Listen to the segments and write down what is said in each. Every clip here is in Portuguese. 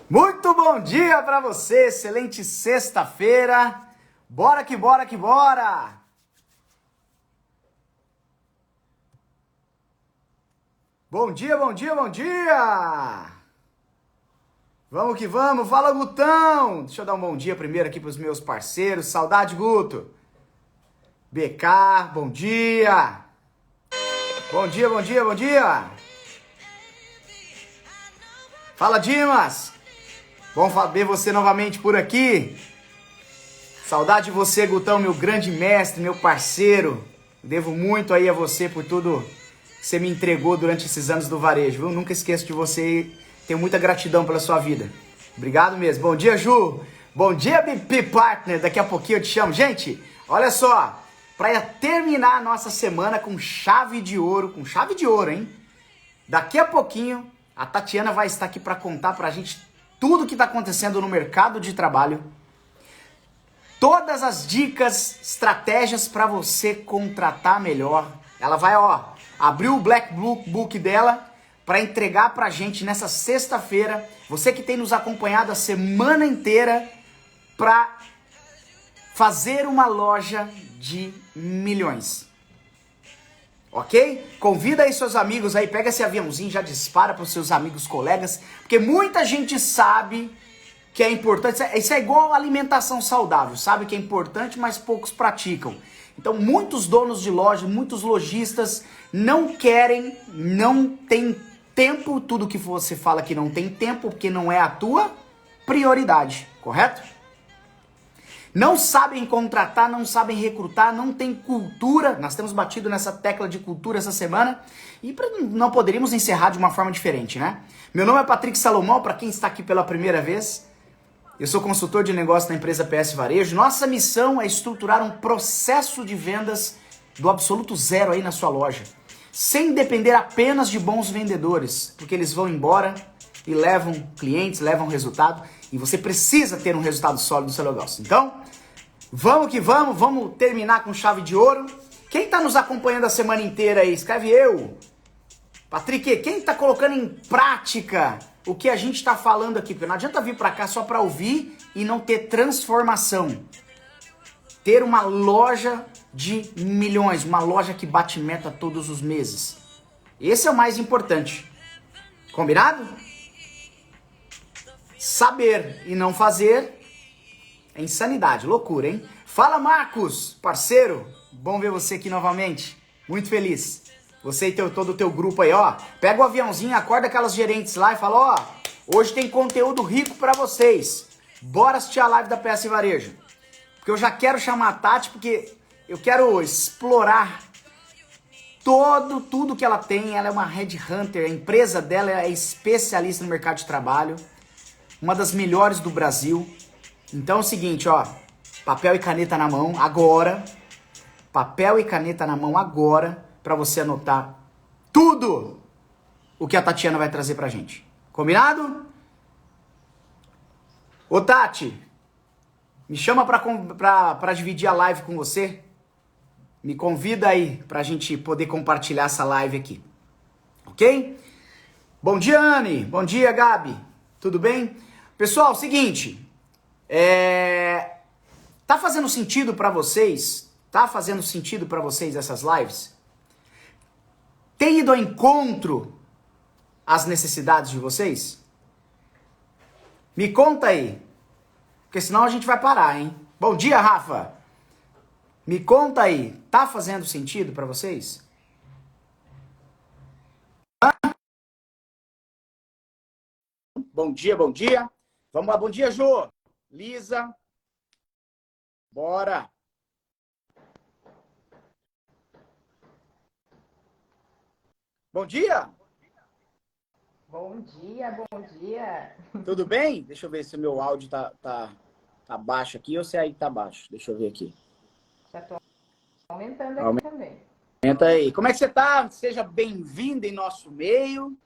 Muito bom dia para você, excelente sexta-feira. Bora que bora que bora! Bom dia, bom dia, bom dia! Vamos que vamos, fala Gutão! Deixa eu dar um bom dia primeiro aqui para os meus parceiros. Saudade, Guto! BK, bom dia! Bom dia, bom dia, bom dia! Fala, Dimas! Bom ver você novamente por aqui. Saudade de você, Gutão, meu grande mestre, meu parceiro. Devo muito aí a você por tudo que você me entregou durante esses anos do varejo, viu? Nunca esqueço de você e tenho muita gratidão pela sua vida. Obrigado mesmo. Bom dia, Ju. Bom dia, BP Partner. Daqui a pouquinho eu te chamo. Gente, olha só. Para terminar a nossa semana com chave de ouro, hein? Daqui a pouquinho a Tatiana vai estar aqui para contar pra gente tudo o que está acontecendo no mercado de trabalho. Todas as dicas, estratégias para você contratar melhor. Ela vai, abrir o Black Book dela para entregar pra gente nessa sexta-feira. Você que tem nos acompanhado a semana inteira para fazer uma loja de milhões. Ok? Convida aí seus amigos aí, pega esse aviãozinho, já dispara para os seus amigos, colegas, porque muita gente sabe que é importante. Isso é igual alimentação saudável, sabe que é importante, mas poucos praticam. Então, muitos donos de loja, muitos lojistas não têm tempo, tudo que você fala que não tem tempo, porque não é a tua prioridade, correto? Não sabem contratar, não sabem recrutar, não tem cultura. Nós temos batido nessa tecla de cultura essa semana e não poderíamos encerrar de uma forma diferente, né? Meu nome é Patrick Salomão, para quem está aqui pela primeira vez. Eu sou consultor de negócio da empresa PS Varejo. Nossa missão é estruturar um processo de vendas do absoluto zero aí na sua loja, sem depender apenas de bons vendedores, porque eles vão embora e levam clientes, levam resultado, e você precisa ter um resultado sólido no seu negócio. Então, vamos que vamos terminar com chave de ouro. Quem está nos acompanhando a semana inteira aí? Escreve eu. Patrick, quem está colocando em prática o que a gente está falando aqui? Porque não adianta vir para cá só para ouvir e não ter transformação. Ter uma loja de milhões, uma loja que bate meta todos os meses. Esse é o mais importante. Combinado? Saber e não fazer é insanidade, loucura, hein? Fala, Marcos, parceiro. Bom ver você aqui novamente. Muito feliz. Você e todo o teu grupo aí, Pega o aviãozinho, acorda aquelas gerentes lá e fala, hoje tem conteúdo rico pra vocês. Bora assistir a live da PS Varejo. Porque eu já quero chamar a Tati, porque eu quero explorar tudo que ela tem. Ela é uma headhunter, a empresa dela é especialista no mercado de trabalho. Uma das melhores do Brasil. Então é o seguinte, papel e caneta na mão agora. Papel e caneta na mão agora para você anotar tudo o que a Tatiana vai trazer pra gente. Combinado? Ô Tati, me chama pra dividir a live com você. Me convida aí pra gente poder compartilhar essa live aqui. Ok? Bom dia, Anne. Bom dia, Gabi. Tudo bem? Pessoal, seguinte, tá fazendo sentido pra vocês? Tá fazendo sentido pra vocês essas lives? Tem ido ao encontro às necessidades de vocês? Me conta aí, porque senão a gente vai parar, hein? Bom dia, Rafa. Me conta aí, tá fazendo sentido pra vocês? Bom dia, bom dia. Vamos lá, bom dia, Jô. Lisa. Bora. Bom dia. Bom dia, bom dia. Tudo bem? Deixa eu ver se o meu áudio tá baixo aqui ou se aí tá baixo. Deixa eu ver aqui. Já estou aumentando aqui também. Aumenta aí. Como é que você tá? Seja bem-vindo em nosso meio.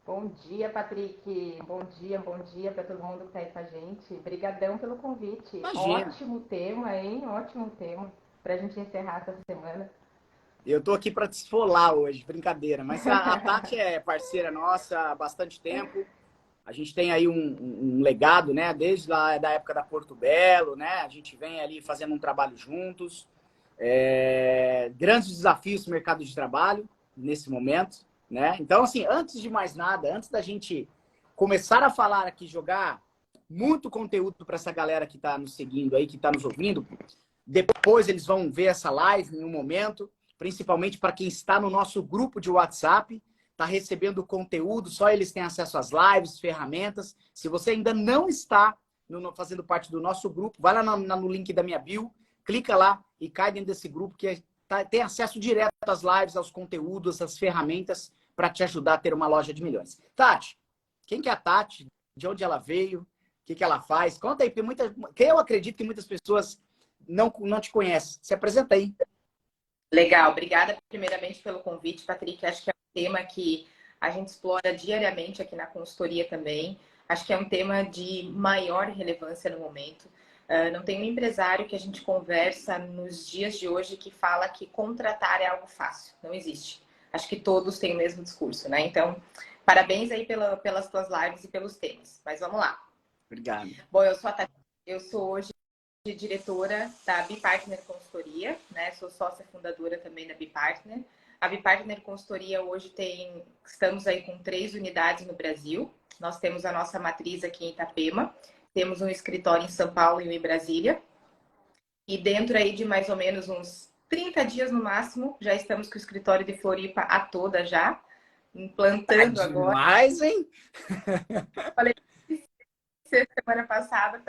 Bom dia, Patrick. Bom dia para todo mundo que está aí com a gente. Obrigadão pelo convite. Imagina. Ótimo tema, hein? Ótimo tema para a gente encerrar essa semana. Eu tô aqui para te esfolar hoje, brincadeira. Mas a Tati é parceira nossa há bastante tempo. A gente tem aí um legado, né? Desde lá da época da Porto Belo, né? A gente vem ali fazendo um trabalho juntos. Grandes desafios no mercado de trabalho nesse momento, né? Então, assim, antes de mais nada, antes da gente começar a falar aqui, jogar muito conteúdo para essa galera que está nos seguindo aí, que está nos ouvindo, depois eles vão ver essa live em um momento, principalmente para quem está no nosso grupo de WhatsApp, está recebendo conteúdo, só eles têm acesso às lives, ferramentas. Se você ainda não está fazendo parte do nosso grupo, vai lá no link da minha bio, clica lá e cai dentro desse grupo que tem acesso direto às lives, aos conteúdos, às ferramentas para te ajudar a ter uma loja de milhões. Tati, quem que é a Tati? De onde ela veio? O que ela faz? Conta aí, porque eu acredito que muitas pessoas não te conhecem. Se apresenta aí. Legal, obrigada primeiramente pelo convite, Patrick. Acho que é um tema que a gente explora diariamente aqui na consultoria também. Acho que é um tema de maior relevância no momento. Não tem um empresário que a gente conversa nos dias de hoje que fala que contratar é algo fácil. Não existe. Acho que todos têm o mesmo discurso, né? Então, parabéns aí pelas tuas lives e pelos temas. Mas vamos lá. Obrigado. Bom, eu sou a Tati, eu sou hoje diretora da Bipartner Consultoria, né? Sou sócia fundadora também da Bipartner. A Bipartner Consultoria hoje estamos aí com 3 unidades no Brasil. Nós temos a nossa matriz aqui em Itapema, temos um escritório em São Paulo e um em Brasília. E dentro aí de mais ou menos uns 30 dias no máximo, já estamos com o escritório de Floripa a toda já, implantando agora. Demais, hein? Falei semana passada,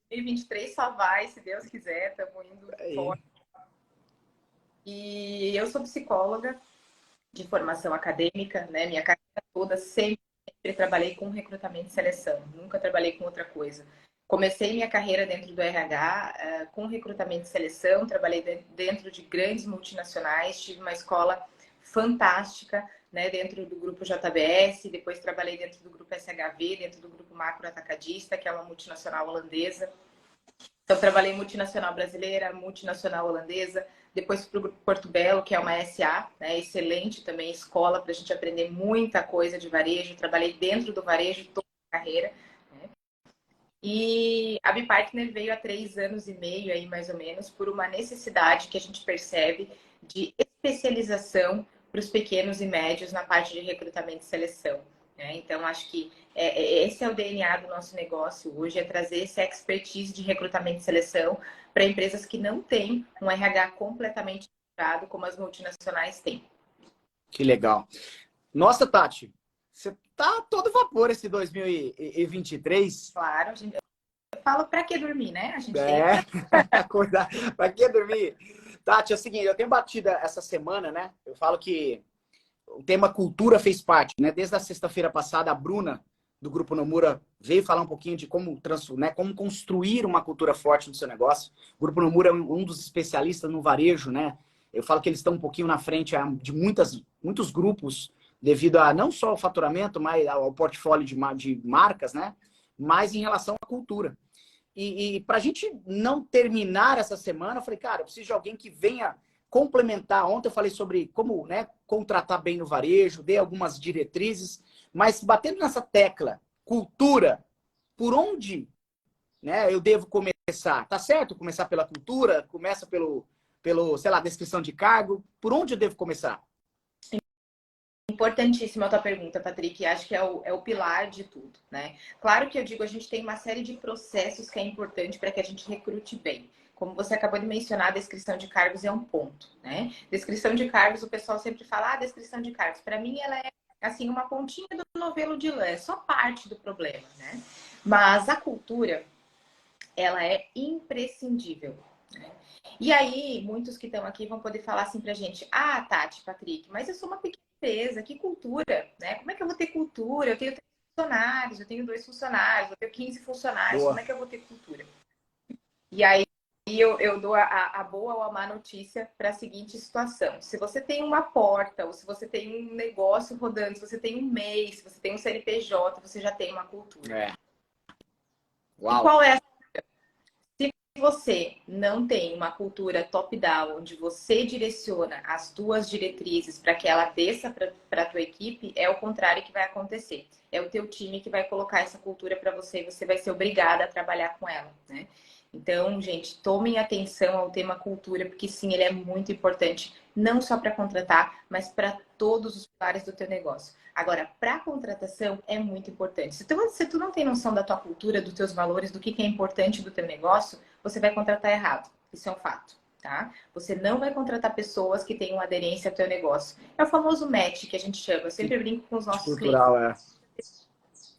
2023 só vai, se Deus quiser, estamos indo fora. E eu sou psicóloga de formação acadêmica, né? Minha carreira toda sempre trabalhei com recrutamento e seleção, nunca trabalhei com outra coisa. Comecei minha carreira dentro do RH com recrutamento e seleção, trabalhei dentro de grandes multinacionais, tive uma escola fantástica, né, dentro do grupo JBS, depois trabalhei dentro do grupo SHV, dentro do grupo Macro Atacadista, que é uma multinacional holandesa. Então, trabalhei multinacional brasileira, multinacional holandesa, depois para o Grupo Porto Belo, que é uma SA, né, excelente também escola para a gente aprender muita coisa de varejo. Trabalhei dentro do varejo toda a carreira. Né? E a Bipartner veio há 3 anos e meio, aí, mais ou menos, por uma necessidade que a gente percebe de especialização para os pequenos e médios na parte de recrutamento e seleção. Né? Então, acho que esse é o DNA do nosso negócio hoje, é trazer esse expertise de recrutamento e seleção para empresas que não têm um RH completamente estruturado como as multinacionais têm. Que legal. Nossa, Tati, você tá todo vapor esse 2023. Claro, eu falo para que dormir, né? A gente tem que acordar. Para que dormir? Tati, é o seguinte, eu tenho batido essa semana, né? Eu falo que o tema cultura fez parte, né? Desde a sexta-feira passada, a Bruna, do Grupo Nomura, veio falar um pouquinho de como construir uma cultura forte no seu negócio. O Grupo Nomura é um dos especialistas no varejo, né? Eu falo que eles estão um pouquinho na frente de muitos grupos, devido a não só ao faturamento, mas ao portfólio de marcas, né? Mas em relação à cultura. E para a gente não terminar essa semana, eu falei, cara, eu preciso de alguém que venha complementar. Ontem eu falei sobre como, né, contratar bem no varejo, dei algumas diretrizes, mas batendo nessa tecla, cultura, por onde, né, eu devo começar? Tá certo começar pela cultura? Começa pelo, sei lá, descrição de cargo? Por onde eu devo começar? Importantíssima a tua pergunta, Patrick. Acho que é o pilar de tudo, né? Claro que eu digo, a gente tem uma série de processos que é importante para que a gente recrute bem. Como você acabou de mencionar, a descrição de cargos é um ponto, né? Descrição de cargos, o pessoal sempre fala, descrição de cargos. Para mim, ela é, assim, uma pontinha do novelo de lã, é só parte do problema, né? Mas a cultura, ela é imprescindível, né? E aí, muitos que estão aqui vão poder falar assim pra gente, Tati, Patrick, mas eu sou uma pequena empresa, que cultura, né? Como é que eu vou ter cultura? Eu tenho 3 funcionários, eu tenho 2 funcionários, eu tenho 15 funcionários, Boa. Como é que eu vou ter cultura? E aí, eu dou a boa ou a má notícia para a seguinte situação. Se você tem uma porta, ou se você tem um negócio rodando, se você tem um MEI, se você tem um CNPJ, você já tem uma cultura. Uau. E qual é a... Se você não tem uma cultura top-down, onde você direciona as tuas diretrizes para que ela desça para a tua equipe, é o contrário que vai acontecer. É o teu time que vai colocar essa cultura para você e você vai ser obrigada a trabalhar com ela, né? Então, gente, tomem atenção ao tema cultura, porque sim, ele é muito importante, não só para contratar, mas para todos os pilares do teu negócio. Agora, para contratação é muito importante. Se tu não tem noção da tua cultura, dos teus valores, do que é importante do teu negócio, você vai contratar errado. Isso é um fato, tá? Você não vai contratar pessoas que tenham aderência ao teu negócio. É o famoso match que a gente chama. Eu sempre brinco com os nossos clientes. Cultural, é.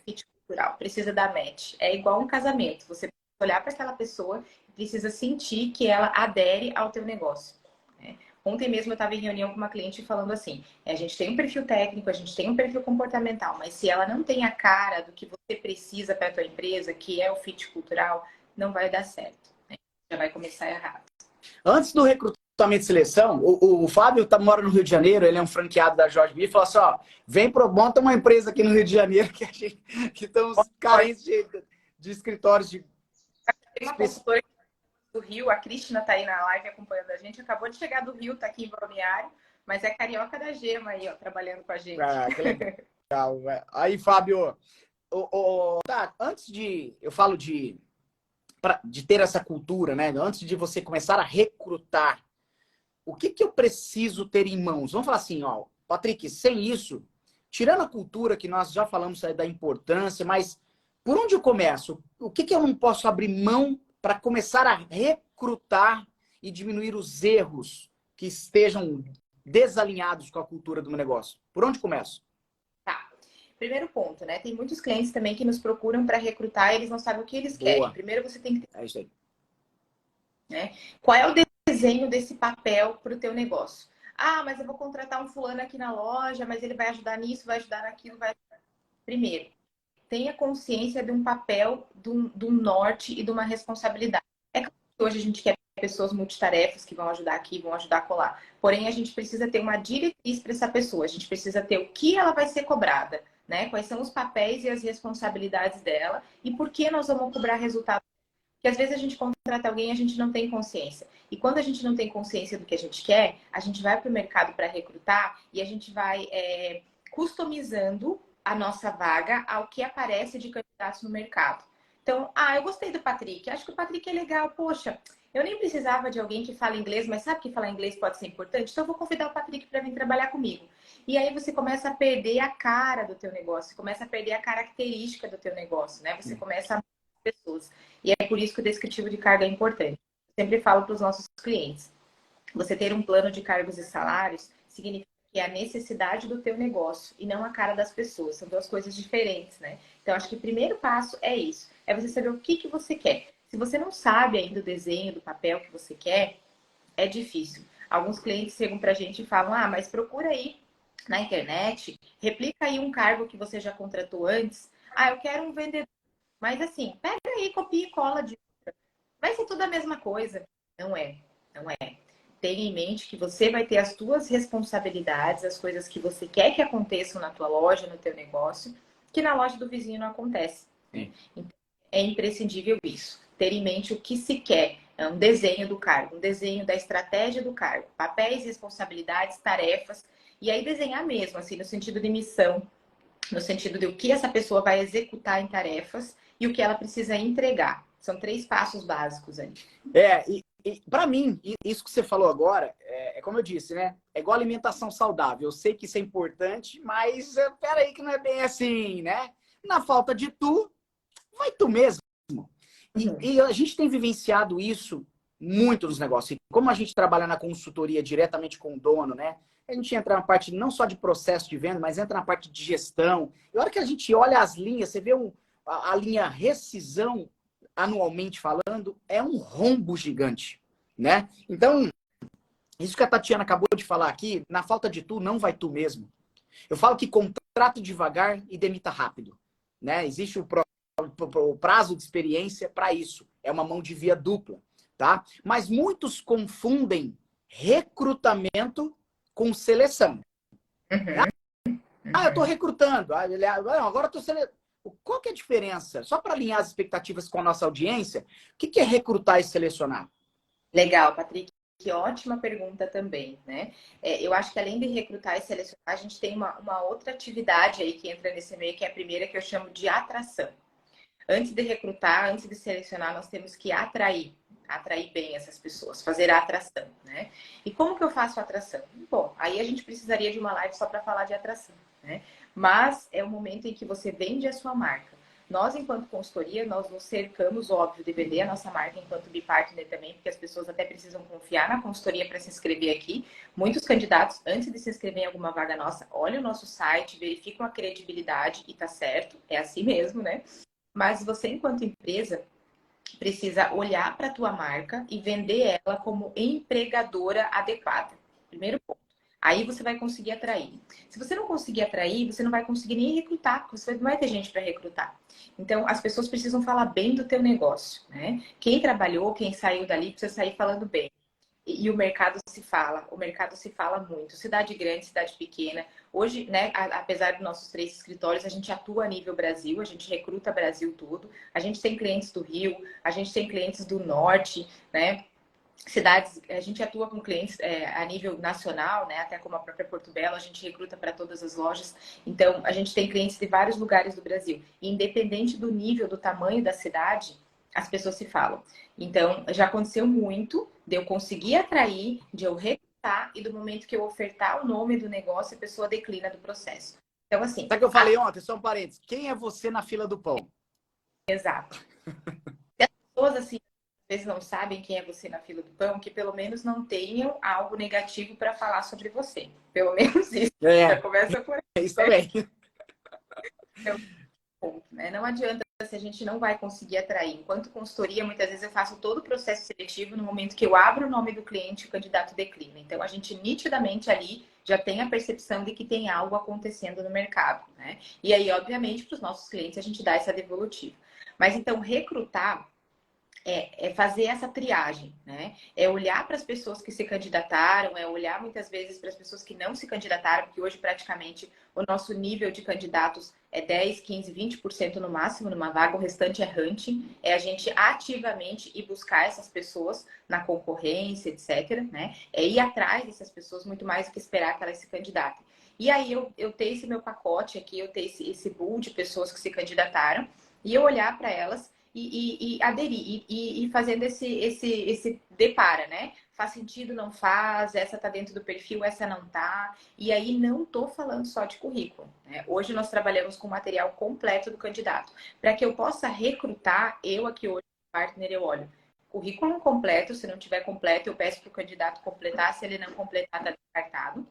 Fit cultural, precisa dar match. É igual um casamento. Você precisa olhar para aquela pessoa e precisa sentir que ela adere ao teu negócio, né? Ontem mesmo eu estava em reunião com uma cliente falando assim, a gente tem um perfil técnico, a gente tem um perfil comportamental, mas se ela não tem a cara do que você precisa para a tua empresa, que é o fit cultural, não vai dar certo, né? Já vai começar errado. Antes do recrutamento e seleção, o Fábio mora no Rio de Janeiro, ele é um franqueado da Jorge B, e falou assim, ó, monta uma empresa aqui no Rio de Janeiro, que estamos carentes de escritórios de... Tem uma consultora do Rio, a Cristina tá aí na live acompanhando a gente, acabou de chegar do Rio, tá aqui em Balneário, mas é carioca da Gema aí, ó, trabalhando com a gente. Ah, que legal. Aí, Fábio, tá, antes de... Eu falo de ter essa cultura, né? Antes de você começar a recrutar, o que eu preciso ter em mãos? Vamos falar assim, ó, Patrick, sem isso, tirando a cultura que nós já falamos da importância, mas por onde eu começo? O que eu não posso abrir mão para começar a recrutar e diminuir os erros que estejam desalinhados com a cultura do meu negócio? Por onde começo? Tá. Primeiro ponto, né? Tem muitos clientes também que nos procuram para recrutar e eles não sabem o que eles querem. Primeiro você tem que ter, é isso aí, né? Qual é o desenho desse papel para o teu negócio? Ah, mas eu vou contratar um fulano aqui na loja, mas ele vai ajudar nisso, vai ajudar naquilo, vai... Primeiro, tenha consciência de um papel, de um norte e de uma responsabilidade. É claro que hoje a gente quer pessoas multitarefas que vão ajudar aqui, vão ajudar a colar. Porém, a gente precisa ter uma diretriz para essa pessoa. A gente precisa ter o que ela vai ser cobrada, né? Quais são os papéis e as responsabilidades dela e por que nós vamos cobrar resultado. Porque às vezes a gente contrata alguém e a gente não tem consciência. E quando a gente não tem consciência do que a gente quer, a gente vai para o mercado para recrutar e a gente vai customizando a nossa vaga ao que aparece de candidatos no mercado. Então, eu gostei do Patrick, acho que o Patrick é legal, poxa, eu nem precisava de alguém que fala inglês, mas sabe que falar inglês pode ser importante? Então eu vou convidar o Patrick para vir trabalhar comigo. E aí você começa a perder a cara do teu negócio, você começa a perder a característica do teu negócio, né? Você começa a pessoas. E é por isso que o descritivo de carga é importante. Eu sempre falo para os nossos clientes, você ter um plano de cargos e salários significa que é a necessidade do teu negócio e não a cara das pessoas. São duas coisas diferentes, né? Então, acho que o primeiro passo é isso. É você saber o que você quer. Se você não sabe ainda o desenho do papel que você quer, é difícil. Alguns clientes chegam pra gente e falam, mas procura aí na internet, replica aí um cargo que você já contratou antes. Eu quero um vendedor. Mas assim, pega aí, copia e cola de outra. Vai ser tudo a mesma coisa. Não é, não é. Tenha em mente que você vai ter as tuas responsabilidades, as coisas que você quer que aconteçam na tua loja, no teu negócio, que na loja do vizinho não acontece. Então, é imprescindível isso. Ter em mente o que se quer. É um desenho do cargo, um desenho da estratégia do cargo, papéis, responsabilidades, tarefas. E aí desenhar mesmo, assim, no sentido de missão, no sentido de o que essa pessoa vai executar em tarefas e o que ela precisa entregar. São 3 passos básicos aí. E para mim, isso que você falou agora, é como eu disse, né? É igual alimentação saudável. Eu sei que isso é importante, mas peraí que não é bem assim, né? Na falta de tu, vai tu mesmo. E a gente tem vivenciado isso muito nos negócios. E como a gente trabalha na consultoria diretamente com o dono, né? A gente entra na parte não só de processo de venda, mas entra na parte de gestão. E a hora que a gente olha as linhas, você vê a linha rescisão, anualmente falando, é um rombo gigante, né? Então, isso que a Tatiana acabou de falar aqui, na falta de tu, não vai tu mesmo. Eu falo que contrato devagar e demita rápido, né? Existe o prazo de experiência para isso. É uma mão de via dupla, tá? Mas muitos confundem recrutamento com seleção. Uhum. Eu tô recrutando. Agora eu tô selecionando. Qual que é a diferença? Só para alinhar as expectativas com a nossa audiência, o que é recrutar e selecionar? Legal, Patrick. Que ótima pergunta também, né? Eu acho que além de recrutar e selecionar, a gente tem uma outra atividade aí que entra nesse meio, que é a primeira que eu chamo de atração. Antes de recrutar, antes de selecionar, nós temos que atrair bem essas pessoas, fazer a atração, né? E como que eu faço a atração? Bom, aí a gente precisaria de uma live só para falar de atração, né? Mas é o momento em que você vende a sua marca. Nós, enquanto consultoria, nós nos cercamos, óbvio, de vender a nossa marca enquanto B-Partner também, porque as pessoas até precisam confiar na consultoria para se inscrever aqui. Muitos candidatos, antes de se inscrever em alguma vaga nossa, olham o nosso site, verificam a credibilidade e tá certo, é assim mesmo, né? Mas você, enquanto empresa, precisa olhar para a tua marca e vender ela como empregadora adequada. Primeiro ponto. Aí você vai conseguir atrair. Se você não conseguir atrair, você não vai conseguir nem recrutar, porque você não vai ter gente para recrutar. Então, as pessoas precisam falar bem do teu negócio, né? Quem trabalhou, quem saiu dali, precisa sair falando bem. E o mercado se fala muito. Cidade grande, cidade pequena. Hoje, né, apesar dos nossos 3 escritórios, a gente atua a nível Brasil, a gente recruta Brasil todo. A gente tem clientes do Rio, a gente tem clientes do Norte, né? Cidades, a gente atua com clientes a nível nacional, né? Até como a própria Porto Belo, a gente recruta para todas as lojas. Então, a gente tem clientes de vários lugares do Brasil. E independente do nível, do tamanho da cidade, as pessoas se falam. Então, já aconteceu muito de eu conseguir atrair, de eu recrutar e do momento que eu ofertar o nome do negócio, a pessoa declina do processo. Então, assim... Sabe o que eu falei ontem? Só um parênteses. Quem é você na fila do pão? Exato. E as pessoas, assim, às vezes não sabem quem é você na fila do pão, que pelo menos não tenham algo negativo para falar sobre você. Pelo menos isso. Já começa por aí. É isso também. Ponto, né? Não adianta se a gente não vai conseguir atrair. Enquanto consultoria, muitas vezes eu faço todo o processo seletivo no momento que eu abro o nome do cliente, o candidato declina. Então, a gente nitidamente ali já tem a percepção de que tem algo acontecendo no mercado, né? E aí, obviamente, para os nossos clientes, a gente dá essa devolutiva. Mas então, recrutar é fazer essa triagem, né? É olhar para as pessoas que se candidataram, é olhar muitas vezes para as pessoas que não se candidataram, porque hoje praticamente o nosso nível de candidatos é 10, 15, 20% no máximo numa vaga, o restante é hunting, é a gente ativamente ir buscar essas pessoas na concorrência, etc, né? É ir atrás dessas pessoas muito mais do que esperar que elas se candidatem. E aí eu ter esse meu pacote aqui, eu ter esse pool de pessoas que se candidataram e eu olhar para elas e aderir, e fazendo esse depara, né? Faz sentido, não faz, essa tá dentro do perfil, essa não tá. E aí não tô falando só de currículo, né? Hoje nós trabalhamos com o material completo do candidato. Para que eu possa recrutar, eu aqui hoje, partner, eu olho. Currículo completo, se não tiver completo, eu peço para o candidato completar, se ele não completar, tá descartado.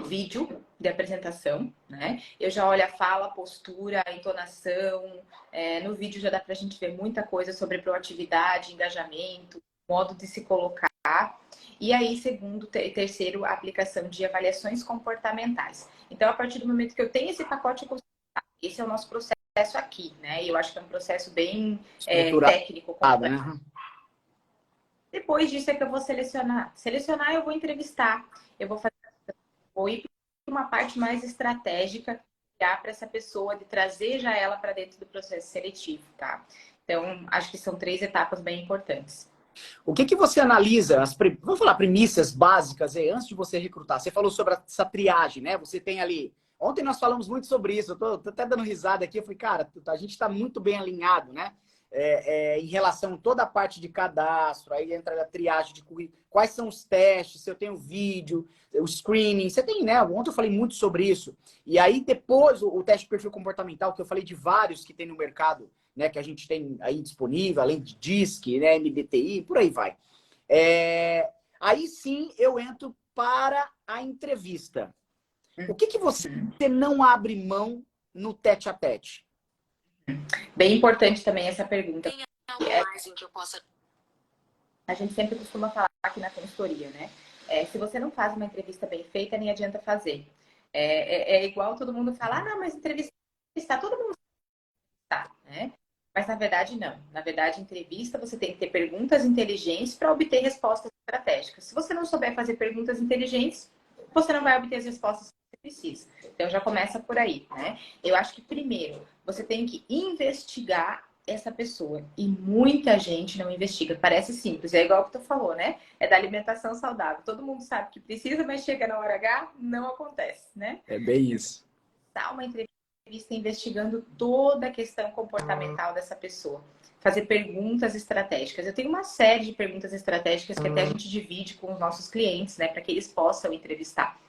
Vídeo de apresentação, né? Eu já olho a fala, a postura, a entonação. No vídeo já dá pra gente ver muita coisa sobre proatividade, engajamento, modo de se colocar. E aí, segundo, terceiro, a aplicação de avaliações comportamentais. Então, a partir do momento que eu tenho esse pacote, eu consigo... Esse é o nosso processo aqui, né? E eu acho que é um processo bem técnico, complexo. Né? Depois disso é que eu vou selecionar. Selecionar, eu vou entrevistar. Eu vou ir para uma parte mais estratégica para essa pessoa, de trazer já ela para dentro do processo seletivo, tá? Então, acho que são 3 etapas bem importantes. O que você analisa, vamos falar premissas básicas aí, antes de você recrutar? Você falou sobre essa triagem, né? Você tem ali... Ontem nós falamos muito sobre isso, eu tô até dando risada aqui, eu falei, cara, a gente está muito bem alinhado, né? Em relação a toda a parte de cadastro, aí entra a triagem de currículo, quais são os testes, se eu tenho vídeo, o screening, você tem, né? Ontem eu falei muito sobre isso. E aí depois o teste de perfil comportamental, que eu falei de vários que tem no mercado, né? Que a gente tem aí disponível, além de DISC, né? MBTI, por aí vai. Aí sim eu entro para a entrevista. O que você não abre mão no tete-a-tete? Bem importante também essa pergunta. A gente sempre costuma falar aqui na consultoria, né? Se você não faz uma entrevista bem feita, nem adianta fazer. É igual todo mundo falar, não, mas entrevista está todo mundo está, né? Mas na verdade não. Na verdade, entrevista você tem que ter perguntas inteligentes para obter respostas estratégicas. Se você não souber fazer perguntas inteligentes, você não vai obter as respostas precisa. Então já começa por aí, né? Eu acho que primeiro você tem que investigar essa pessoa. E muita gente não investiga. Parece simples, é igual que tu falou, né? É da alimentação saudável. Todo mundo sabe que precisa, mas chega na hora H, não acontece, né? É bem isso. Dar uma entrevista investigando toda a questão comportamental dessa pessoa. Fazer perguntas estratégicas. Eu tenho uma série de perguntas estratégicas que até a gente divide com os nossos clientes, né? Para que eles possam entrevistar.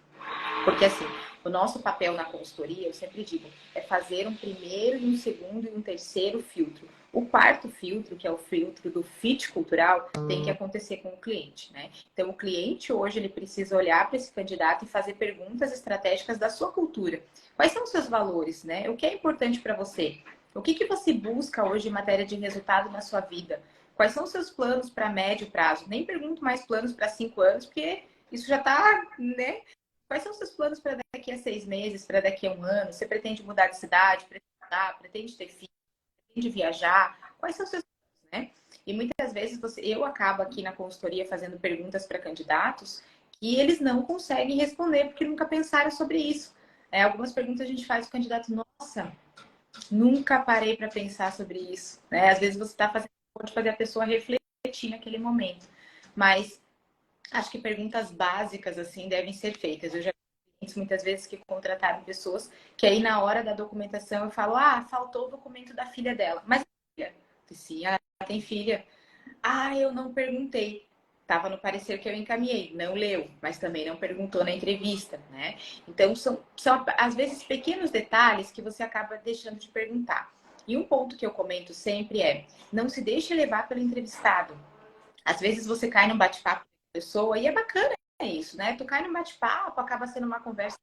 Porque assim, o nosso papel na consultoria, eu sempre digo, é fazer um primeiro e um segundo e um terceiro filtro. O quarto filtro, que é o filtro do fit cultural, tem que acontecer com o cliente, né? Então, o cliente hoje, ele precisa olhar para esse candidato e fazer perguntas estratégicas da sua cultura. Quais são os seus valores, né? O que é importante para você? O que você busca hoje em matéria de resultado na sua vida? Quais são os seus planos para médio prazo? Nem pergunto mais planos para 5 anos, porque isso já está, né? Quais são os seus planos para daqui a 6 meses, para daqui a 1 ano? Você pretende mudar de cidade, pretende mudar, pretende ter filho, pretende viajar? Quais são os seus planos, né? E muitas vezes eu acabo aqui na consultoria fazendo perguntas para candidatos que eles não conseguem responder porque nunca pensaram sobre isso. Algumas perguntas a gente faz para o candidato, nossa, nunca parei para pensar sobre isso. Né? Às vezes você está fazendo, pode fazer a pessoa refletir naquele momento. Mas acho que perguntas básicas, assim, devem ser feitas. Eu já vi muitas vezes que contrataram pessoas que aí na hora da documentação eu falo, faltou o documento da filha dela. Mas filha, sim, ela tem filha. Eu não perguntei. Tava no parecer que eu encaminhei, não leu, mas também não perguntou na entrevista, né? Então, são às vezes pequenos detalhes que você acaba deixando de perguntar. E um ponto que eu comento sempre é, não se deixe levar pelo entrevistado. Às vezes você cai num bate-papo com a pessoa e é bacana isso, né? Tu cai num bate-papo, acaba sendo uma conversa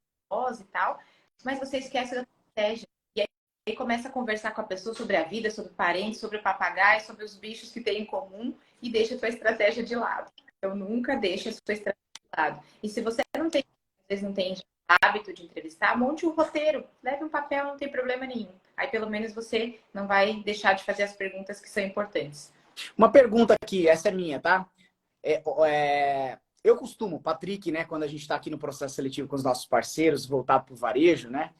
e tal, mas você esquece da estratégia. E aí começa a conversar com a pessoa sobre a vida, sobre parentes, sobre o papagaio, sobre os bichos que tem em comum e deixa a sua estratégia de lado. Então nunca deixe a sua estratégia de lado. E se você não tem, às vezes não tem hábito de entrevistar, monte um roteiro, leve um papel, não tem problema nenhum. Aí pelo menos você não vai deixar de fazer as perguntas que são importantes. Uma pergunta aqui, essa é minha, tá? Eu costumo, Patrick, né, quando a gente está aqui no processo seletivo com os nossos parceiros, voltar para o varejo, né,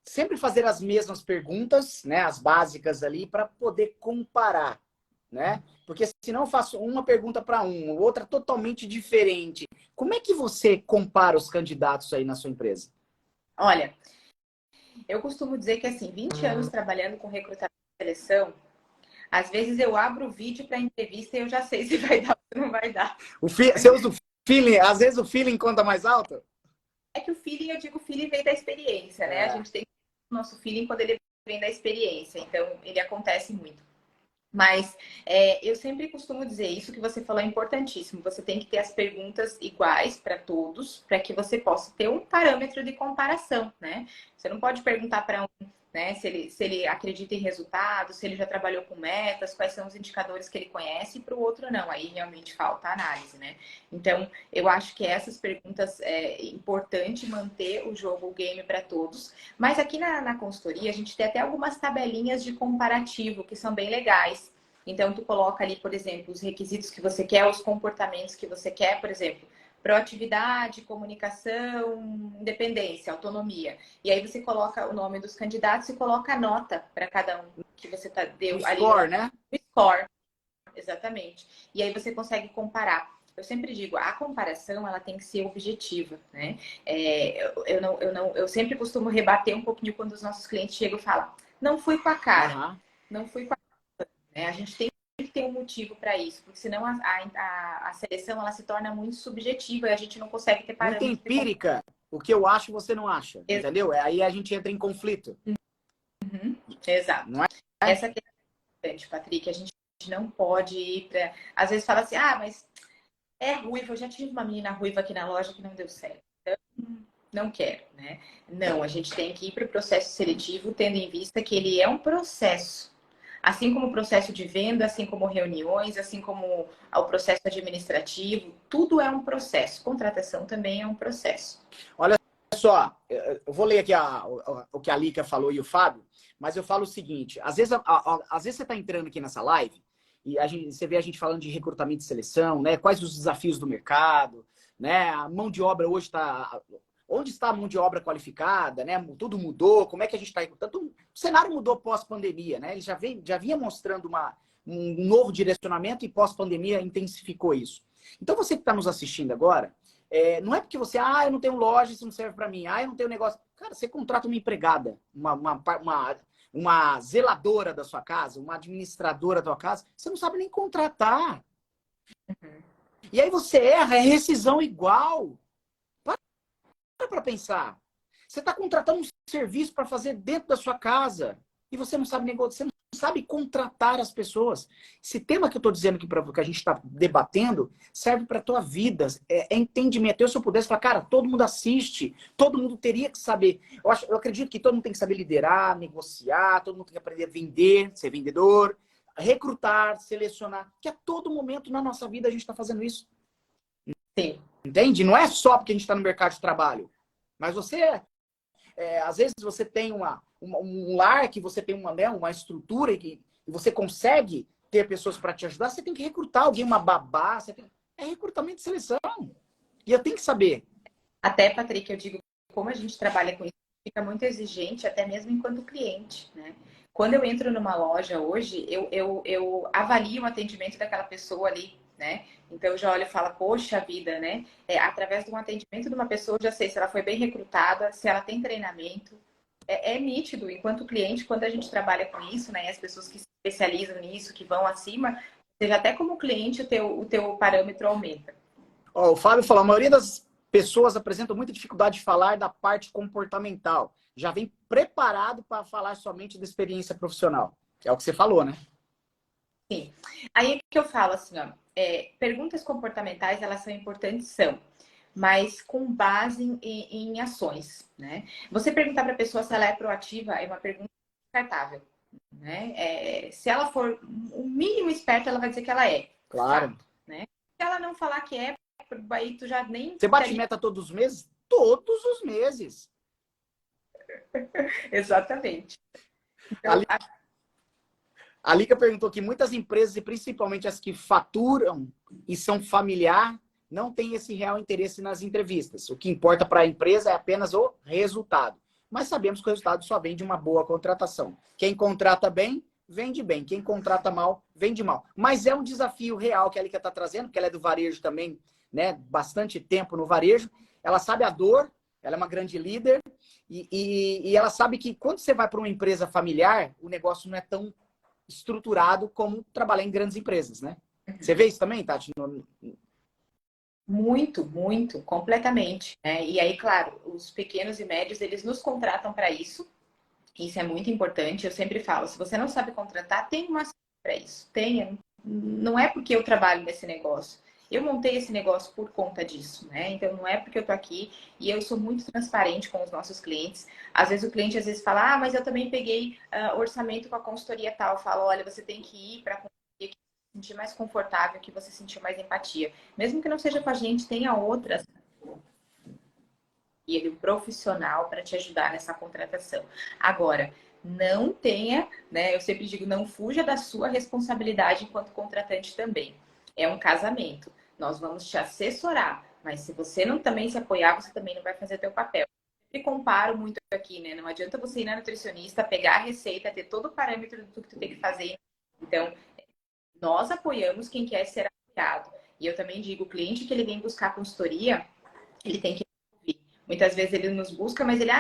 sempre fazer as mesmas perguntas, né, as básicas ali, para poder comparar, né? Porque senão eu faço uma pergunta para outra totalmente diferente. Como é que você compara os candidatos aí na sua empresa? Olha, eu costumo dizer que assim, 20 anos trabalhando com recrutamento e seleção, às vezes eu abro o vídeo para entrevista e eu já sei se vai dar ou não vai dar. Você usa o feeling? Às vezes o feeling conta mais alto? É que o feeling, eu digo, o feeling vem da experiência, né? A gente tem o nosso feeling quando ele vem da experiência, então ele acontece muito. Mas eu sempre costumo dizer, isso que você falou é importantíssimo. Você tem que ter as perguntas iguais para todos, para que você possa ter um parâmetro de comparação, né? Você não pode perguntar para um, né, se ele acredita em resultados, se ele já trabalhou com metas, quais são os indicadores que ele conhece, e para o outro não. Aí realmente falta análise, né? Então, eu acho que essas perguntas é importante manter o jogo, o game para todos. Mas aqui na consultoria, a gente tem até algumas tabelinhas de comparativo que são bem legais. Então, tu coloca ali, por exemplo, os requisitos que você quer, os comportamentos que você quer, por exemplo, proatividade, comunicação, independência, autonomia. E aí você coloca o nome dos candidatos e coloca a nota para cada um que você deu ali. Score, né? O score, exatamente. E aí você consegue comparar. Eu sempre digo, a comparação ela tem que ser objetiva, né? Eu sempre costumo rebater um pouquinho quando os nossos clientes chegam e falam, não fui com a cara, não fui com a cara. Né? A gente tem que ter um motivo para isso, porque senão a seleção ela se torna muito subjetiva e a gente não consegue ter parâmetros. Muito empírica. O que eu acho, você não acha, entendeu? Aí a gente entra em conflito. Uhum. Exato. Não é? Essa questão é importante, Patrick, a gente não pode ir para... Às vezes fala assim, mas é ruiva, eu já tive uma menina ruiva aqui na loja que não deu certo. Então, não quero, né? Não, a gente tem que ir para o processo seletivo tendo em vista que ele é um processo. Assim como o processo de venda, assim como reuniões, assim como o processo administrativo, tudo é um processo. Contratação também é um processo. Olha só, eu vou ler aqui o que a Lica falou e o Fábio, mas eu falo o seguinte, às vezes você está entrando aqui nessa live e você vê a gente falando de recrutamento e seleção, né? Quais os desafios do mercado, né? A mão de obra hoje está... Onde está a mão de obra qualificada, né? Tudo mudou, como é que a gente está recrutando? O cenário mudou pós-pandemia, né? Ele já vinha mostrando um novo direcionamento e pós-pandemia intensificou isso. Então, você que está nos assistindo agora, não é porque você, eu não tenho loja, isso não serve para mim, eu não tenho negócio. Cara, você contrata uma empregada, uma zeladora da sua casa, uma administradora da sua casa, você não sabe nem contratar. Uhum. E aí você erra, é rescisão igual. Para pensar. Você está contratando um serviço para fazer dentro da sua casa e você não sabe negociar, você não sabe contratar as pessoas. Esse tema que eu estou dizendo aqui para que a gente está debatendo serve para a tua vida. É entendimento. Se eu pudesse falar, cara, todo mundo assiste, todo mundo teria que saber. Eu acredito que todo mundo tem que saber liderar, negociar, todo mundo tem que aprender a vender, ser vendedor, recrutar, selecionar, que a todo momento na nossa vida a gente está fazendo isso. Sim. Entende? Não é só porque a gente está no mercado de trabalho. Mas você, às vezes você tem um lar, que você tem uma estrutura e você consegue ter pessoas para te ajudar, você tem que recrutar alguém, uma babá. É recrutamento de seleção. E eu tenho que saber. Até, Patrick, eu digo, como a gente trabalha com isso, fica muito exigente, até mesmo enquanto cliente, né? Quando eu entro numa loja hoje, eu avalio o atendimento daquela pessoa ali, né? Então eu já olho e falo, poxa vida, né? Através de um atendimento de uma pessoa, eu já sei se ela foi bem recrutada, se ela tem treinamento. É nítido, enquanto cliente, quando a gente trabalha com isso, né? As pessoas que se especializam nisso, que vão acima, seja até como cliente, o teu parâmetro aumenta. O Fábio falou, a maioria das pessoas apresentam muita dificuldade de falar da parte comportamental. Já vem preparado para falar somente da experiência profissional. É o que você falou, né? Sim. Aí é que eu falo assim, ó, perguntas comportamentais, elas são importantes, são, mas com base em ações, né? Você perguntar para a pessoa se ela é proativa é uma pergunta descartável, né? Se ela for o mínimo esperta, ela vai dizer que ela é. Claro. Fato, né? Se ela não falar que é, aí tu já nem... Você bate meta todos os meses? Todos os meses. Exatamente. Então, a Lica perguntou que muitas empresas, e principalmente as que faturam e são familiar, não têm esse real interesse nas entrevistas. O que importa para a empresa é apenas o resultado. Mas sabemos que o resultado só vem de uma boa contratação. Quem contrata bem, vende bem. Quem contrata mal, vende mal. Mas é um desafio real que a Lica está trazendo, porque ela é do varejo também, né? Bastante tempo no varejo. Ela sabe a dor, ela é uma grande líder, e ela sabe que quando você vai para uma empresa familiar, o negócio não é tão estruturado como trabalhar em grandes empresas, né? Você vê isso também, Tati? muito, muito, completamente, né? E aí, claro, os pequenos e médios, eles nos contratam para isso. Isso é muito importante. Eu sempre falo, se você não sabe contratar, tem uma para isso. Tenha. Não é porque eu trabalho nesse negócio. Eu montei esse negócio por conta disso, né? Então não é porque eu tô aqui e eu sou muito transparente com os nossos clientes. Às vezes o cliente fala, mas eu também peguei orçamento com a consultoria tal. Eu falo, olha, você tem que ir para a consultoria que você se sentir mais confortável, que você sentir mais empatia. Mesmo que não seja com a gente, tenha outras e ele um profissional para te ajudar nessa contratação. Agora, não tenha, né? Eu sempre digo, não fuja da sua responsabilidade enquanto contratante também. É um casamento. Nós vamos te assessorar, mas se você não também se apoiar, você também não vai fazer teu papel. Eu comparo muito aqui, né? Não adianta você ir na nutricionista, pegar a receita, ter todo o parâmetro do que tu tem que fazer. Então, nós apoiamos quem quer ser apoiado. E eu também digo, o cliente que ele vem buscar consultoria, ele tem que ouvir. Muitas vezes ele nos busca, mas ele,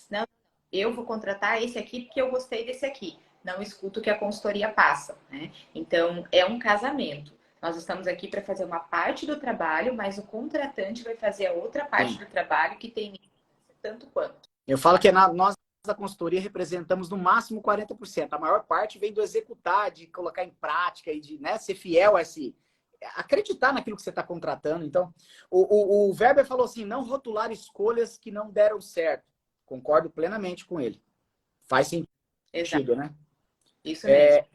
não, eu vou contratar esse aqui porque eu gostei desse aqui. Não escuto o que a consultoria passa, né? Então, é um casamento. Nós estamos aqui para fazer uma parte do trabalho, mas o contratante vai fazer a outra parte do trabalho que tem tanto quanto. Eu falo que nós da consultoria representamos no máximo 40%. A maior parte vem do executar, de colocar em prática e de, né, ser fiel a acreditar naquilo que você está contratando. Então, o Weber falou assim, não rotular escolhas que não deram certo. Concordo plenamente com ele. Faz sentido, Exato. né? Isso mesmo.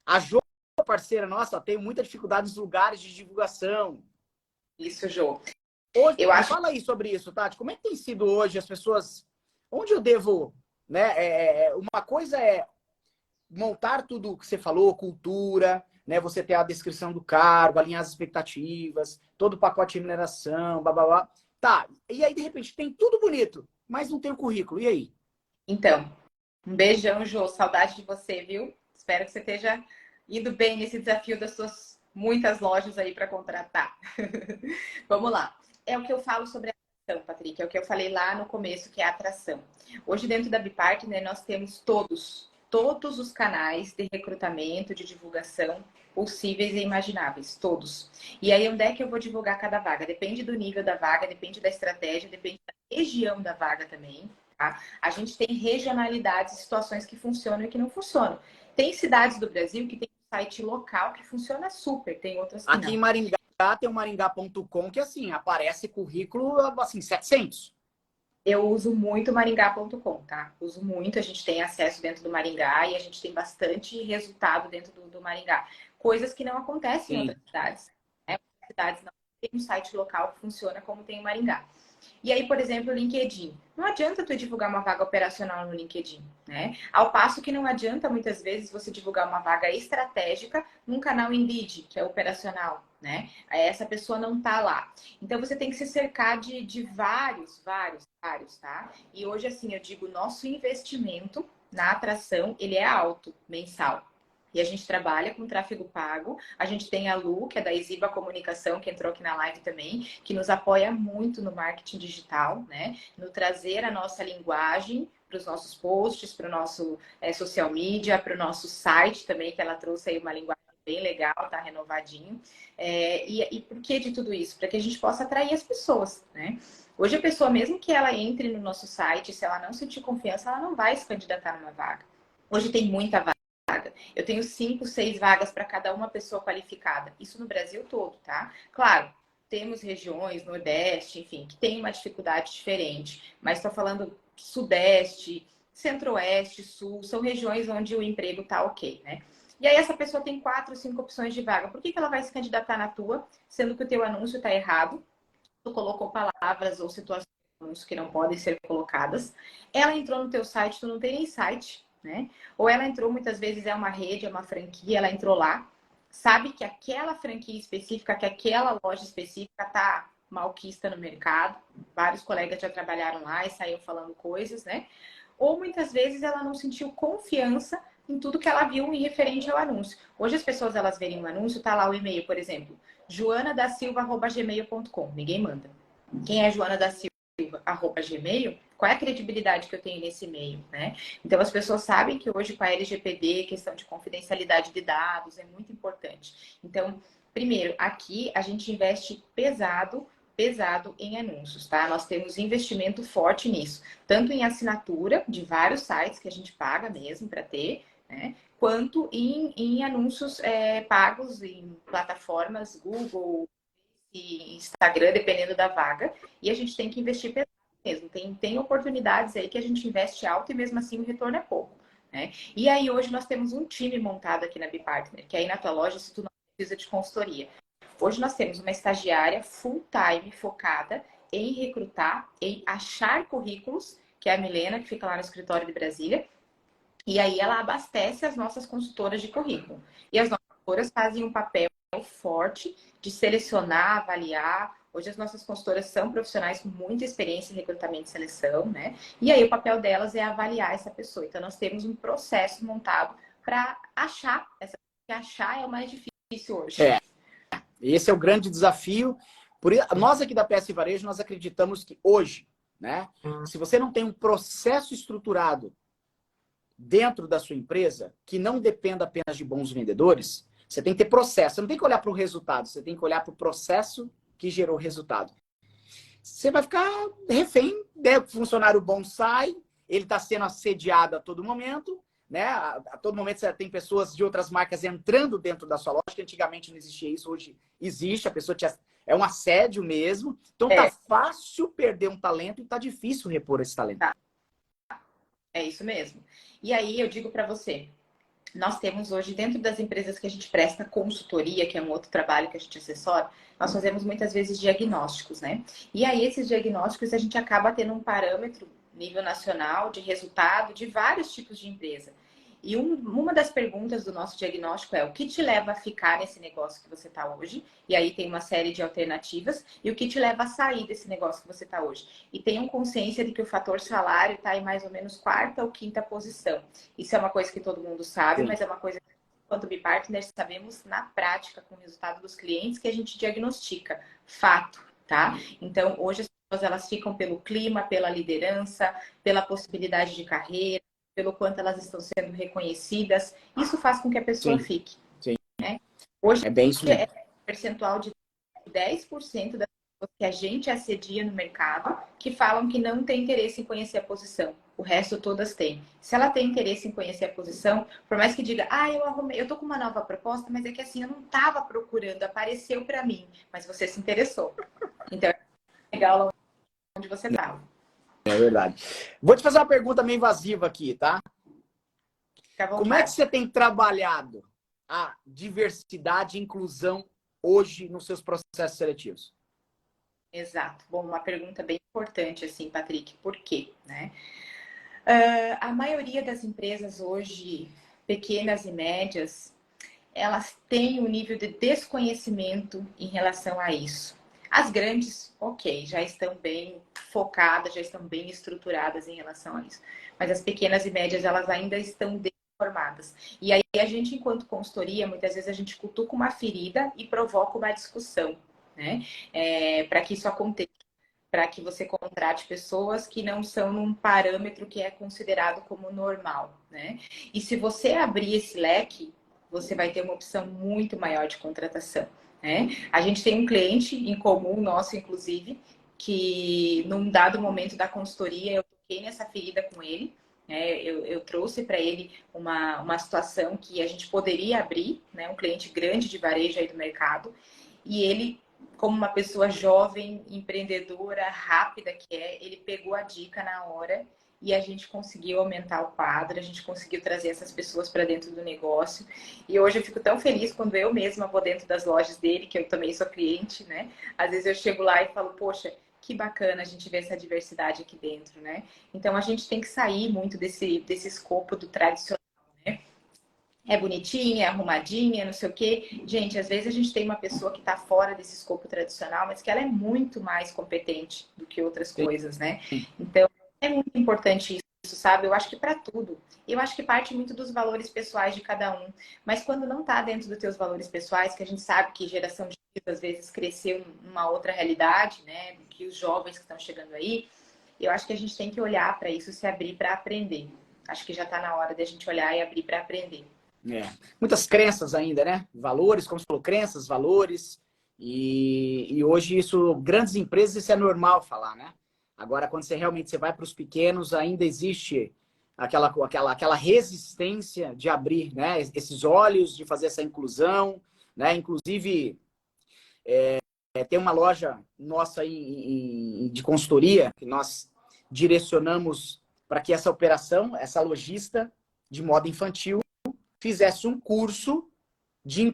A Jo, parceira nossa, tem muita dificuldade nos lugares de divulgação. Isso, Jô. Hoje, fala aí sobre isso, Tati. Como é que tem sido hoje as pessoas... Onde eu devo... né? Uma coisa é montar tudo o que você falou, cultura, né? Você ter a descrição do cargo, alinhar as expectativas, todo o pacote de remuneração, blá, blá, blá. Tá, e aí de repente tem tudo bonito, mas não tem o currículo, e aí? Então, um beijão, Jô. Saudade de você, viu? Espero que você esteja indo bem nesse desafio das suas muitas lojas aí para contratar. Vamos lá. É o que eu falo sobre a atração, Patrick. É o que eu falei lá no começo, que é a atração. Hoje, dentro da Bipartner, nós temos todos os canais de recrutamento, de divulgação possíveis e imagináveis. Todos. E aí, onde é que eu vou divulgar cada vaga? Depende do nível da vaga, depende da estratégia, depende da região da vaga também. Tá? A gente tem regionalidades, situações que funcionam e que não funcionam. Tem cidades do Brasil que tem um site local que funciona super, tem outras que Aqui não. em Maringá tem o maringá.com que assim, aparece currículo assim, 700. Eu uso muito maringá.com, tá? Uso muito, a gente tem acesso dentro do Maringá e a gente tem bastante resultado dentro do Maringá. Coisas que não acontecem em Sim. outras cidades. Né? Outras cidades não tem um site local que funciona como tem o Maringá. E aí, por exemplo, o LinkedIn. Não adianta tu divulgar uma vaga operacional no LinkedIn, né? Ao passo que não adianta, muitas vezes, você divulgar uma vaga estratégica num canal Indeed, que é operacional, né? Aí essa pessoa não tá lá. Então, você tem que se cercar de vários, tá? E hoje, assim, eu digo, nosso investimento na atração, ele é alto, mensal. E a gente trabalha com tráfego pago. A gente tem a Lu, que é da Exiba Comunicação, que entrou aqui na live também, que nos apoia muito no marketing digital, né? No trazer a nossa linguagem para os nossos posts, para o nosso social media, para o nosso site também, que ela trouxe aí uma linguagem bem legal, tá renovadinho. E por que de tudo isso? Para que a gente possa atrair as pessoas, né? Hoje a pessoa, mesmo que ela entre no nosso site, se ela não sentir confiança, ela não vai se candidatar numa vaga. Hoje tem muita vaga. Eu tenho 5, 6 vagas para cada uma pessoa qualificada. Isso no Brasil todo, tá? Claro, temos regiões, Nordeste, enfim, que tem uma dificuldade diferente. Mas estou falando Sudeste, Centro-Oeste, Sul, são regiões onde o emprego tá ok, né? E aí essa pessoa tem 4, 5 opções de vaga. Por que ela vai se candidatar na tua, sendo que o teu anúncio está errado? Tu colocou palavras ou situações no anúncio que não podem ser colocadas. Ela entrou no teu site, tu não tem nem site, né? Ou ela entrou, muitas vezes é uma rede, é uma franquia, ela entrou lá, sabe que aquela franquia específica, que aquela loja específica tá malquista no mercado. Vários colegas já trabalharam lá e saíram falando coisas, né? Ou muitas vezes ela não sentiu confiança em tudo que ela viu em referente ao anúncio. Hoje as pessoas, elas verem um anúncio, tá lá o e-mail, por exemplo, joanadasilva@gmail.com. Ninguém manda. Quem é Joana da Silva? @gmail, qual é a credibilidade que eu tenho nesse e-mail, né? Então as pessoas sabem que hoje com a LGPD, questão de confidencialidade de dados é muito importante. Então, primeiro, aqui a gente investe pesado em anúncios, tá? Nós temos investimento forte nisso, tanto em assinatura de vários sites que a gente paga mesmo para ter, né? Quanto em anúncios pagos em plataformas Google, e Instagram, dependendo da vaga, e a gente tem que investir pesado mesmo. Tem oportunidades aí que a gente investe alto e mesmo assim o retorno é pouco, né? E aí hoje nós temos um time montado aqui na Bipartner, que aí na tua loja, se tu não precisa de consultoria. Hoje nós temos uma estagiária full-time focada em recrutar, em achar currículos, que é a Milena, que fica lá no escritório de Brasília, e aí ela abastece as nossas consultoras de currículo. E as nossas consultoras fazem um papel forte de selecionar, avaliar. Hoje as nossas consultoras são profissionais com muita experiência em recrutamento e seleção, né? E aí o papel delas é avaliar essa pessoa. Então nós temos um processo montado para achar essa pessoa. Porque achar é o mais difícil hoje. Esse é o grande desafio. Nós aqui da PS Varejo, nós acreditamos que hoje, né, se você não tem um processo estruturado dentro da sua empresa, que não dependa apenas de bons vendedores, você tem que ter processo. Você não tem que olhar para o resultado, você tem que olhar para o processo que gerou o resultado. Você vai ficar refém, né? O funcionário bom sai, ele está sendo assediado a todo momento, né? A todo momento você tem pessoas de outras marcas entrando dentro da sua loja, que antigamente não existia isso, hoje existe, a pessoa é um assédio mesmo. Então tá fácil perder um talento e tá difícil repor esse talento. É isso mesmo. E aí eu digo para você, nós temos hoje, dentro das empresas que a gente presta consultoria, que é um outro trabalho que a gente assessora, nós fazemos muitas vezes diagnósticos, né? E aí, esses diagnósticos, a gente acaba tendo um parâmetro nível nacional de resultado de vários tipos de empresa. E uma das perguntas do nosso diagnóstico é o que te leva a ficar nesse negócio que você está hoje? E aí tem uma série de alternativas. E o que te leva a sair desse negócio que você está hoje? E tenham consciência de que o fator salário está em mais ou menos quarta ou quinta posição. Isso é uma coisa que todo mundo sabe, Sim. mas é uma coisa que, enquanto B-Partners, sabemos na prática, com o resultado dos clientes, que a gente diagnostica. Fato, tá? Então, hoje as pessoas elas ficam pelo clima, pela liderança, pela possibilidade de carreira, pelo quanto elas estão sendo reconhecidas. Isso faz com que a pessoa Sim, fique. sim. Né? Hoje É bem isso mesmo. é um percentual de 10% das pessoas que a gente assedia no mercado que falam que não tem interesse em conhecer a posição. O resto todas têm. Se ela tem interesse em conhecer a posição, por mais que diga, eu arrumei, eu tô com uma nova proposta, mas é que assim, eu não estava procurando, apareceu para mim, mas você se interessou. Então, é legal lá onde você estava. É verdade. Vou te fazer uma pergunta meio invasiva aqui, tá? Fica à Como é que vontade. você tem trabalhado a diversidade e inclusão hoje nos seus processos seletivos? Exato. Bom, uma pergunta bem importante, assim, Patrick. Por quê? Né? A maioria das empresas hoje, pequenas e médias, elas têm um nível de desconhecimento em relação a isso. As grandes, ok, já estão bem focadas, já estão bem estruturadas em relação a isso. Mas as pequenas e médias, elas ainda estão desinformadas. E aí a gente, enquanto consultoria, muitas vezes a gente cutuca uma ferida e provoca uma discussão, né? Para que isso aconteça, para que você contrate pessoas que não são num parâmetro que é considerado como normal, né? E se você abrir esse leque, você vai ter uma opção muito maior de contratação, né? A gente tem um cliente em comum, nosso inclusive, que num dado momento da consultoria eu toquei nessa ferida com ele, né? Eu trouxe para ele uma situação que a gente poderia abrir, né? Um cliente grande de varejo aí do mercado, e ele, como uma pessoa jovem, empreendedora, rápida que é, ele pegou a dica na hora e a gente conseguiu aumentar o quadro, a gente conseguiu trazer essas pessoas para dentro do negócio. E hoje eu fico tão feliz quando eu mesma vou dentro das lojas dele, que eu também sou cliente, né? Às vezes eu chego lá e falo, poxa, que bacana a gente ver essa diversidade aqui dentro, né? Então a gente tem que sair muito desse escopo do tradicional. É bonitinha, é arrumadinha, não sei o quê. Gente, às vezes a gente tem uma pessoa que está fora desse escopo tradicional, mas que ela é muito mais competente do que outras coisas, né? Então, é muito importante isso, sabe? Eu acho que para tudo. Eu acho que parte muito dos valores pessoais de cada um. Mas quando não está dentro dos teus valores pessoais, que a gente sabe que geração de às vezes cresceu numa outra realidade, né? Do que os jovens que estão chegando aí, eu acho que a gente tem que olhar para isso, se abrir para aprender. Acho que já está na hora de a gente olhar e abrir para aprender. É. Muitas crenças ainda, né? Valores, como você falou, crenças, valores. E hoje isso, grandes empresas, isso é normal falar, né? Agora, quando você vai para os pequenos, ainda existe aquela resistência de abrir, né? Esses olhos, de fazer essa inclusão, né? Inclusive, tem uma loja nossa aí de consultoria que nós direcionamos para que essa operação, essa lojista de moda infantil, fizesse um curso de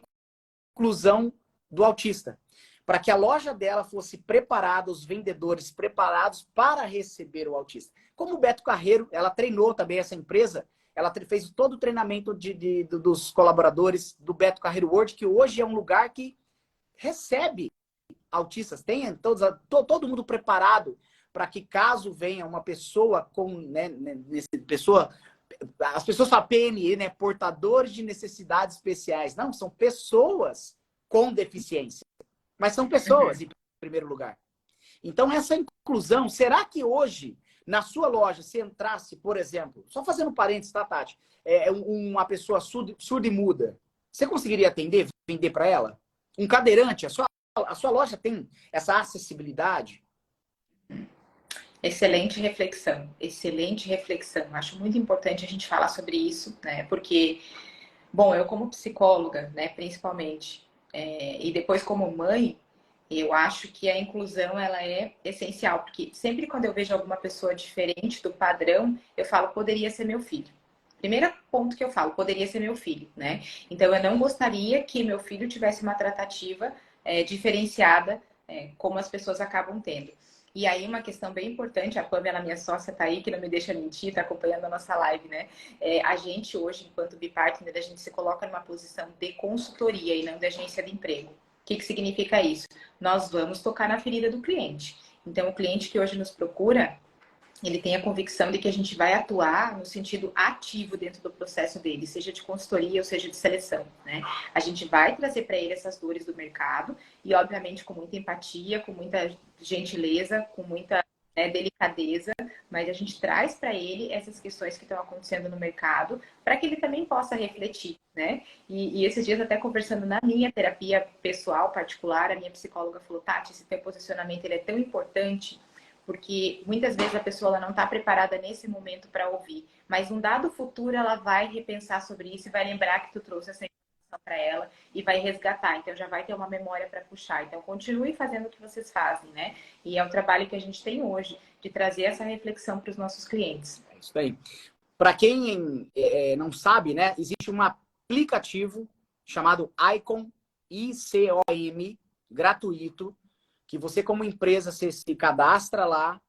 inclusão do autista, para que a loja dela fosse preparada, os vendedores preparados para receber o autista. Como o Beto Carreiro, ela treinou também essa empresa, ela fez todo o treinamento dos colaboradores do Beto Carreiro World, que hoje é um lugar que recebe autistas, tem todo mundo preparado para que caso venha uma pessoa com, né, as pessoas falam PNE, né? Portadores de necessidades especiais. Não, são pessoas com deficiência. Mas são pessoas, em primeiro lugar. Então, essa inclusão, será que hoje, na sua loja, se entrasse, por exemplo, só fazendo parênteses, tá, Tati? Uma pessoa surda e muda, você conseguiria atender, vender para ela? Um cadeirante, a sua loja tem essa acessibilidade? Excelente reflexão, excelente reflexão. Acho muito importante a gente falar sobre isso, né? Porque, bom, eu como psicóloga, né, principalmente, e depois como mãe, eu acho que a inclusão ela é essencial, porque sempre quando eu vejo alguma pessoa diferente do padrão, eu falo, poderia ser meu filho. Primeiro ponto que eu falo, poderia ser meu filho, né? Então eu não gostaria que meu filho tivesse uma tratativa diferenciada, como as pessoas acabam tendo. E aí, uma questão bem importante, a Pamela, minha sócia, tá aí, que não me deixa mentir, tá acompanhando a nossa live, né? A gente hoje, enquanto B-Partner, a gente se coloca numa posição de consultoria e não de agência de emprego. O que significa isso? Nós vamos tocar na ferida do cliente. Então, o cliente que hoje nos procura, ele tem a convicção de que a gente vai atuar no sentido ativo dentro do processo dele, seja de consultoria ou seja de seleção, né? A gente vai trazer para ele essas dores do mercado e, obviamente, com muita empatia, com muita gentileza, com muita delicadeza, mas a gente traz para ele essas questões que estão acontecendo no mercado para que ele também possa refletir, né? E esses dias, até conversando na minha terapia pessoal, particular, a minha psicóloga falou, Tati, esse teu posicionamento ele é tão importante porque muitas vezes a pessoa ela não está preparada nesse momento para ouvir, mas um dado futuro ela vai repensar sobre isso e vai lembrar que tu trouxe essa informação para ela e vai resgatar, então já vai ter uma memória para puxar. Então continue fazendo o que vocês fazem, né? E é o trabalho que a gente tem hoje de trazer essa reflexão para os nossos clientes. É isso aí. Para quem não sabe, né, existe um aplicativo chamado Icom, ICOM, gratuito, que você, como empresa, você se cadastra lá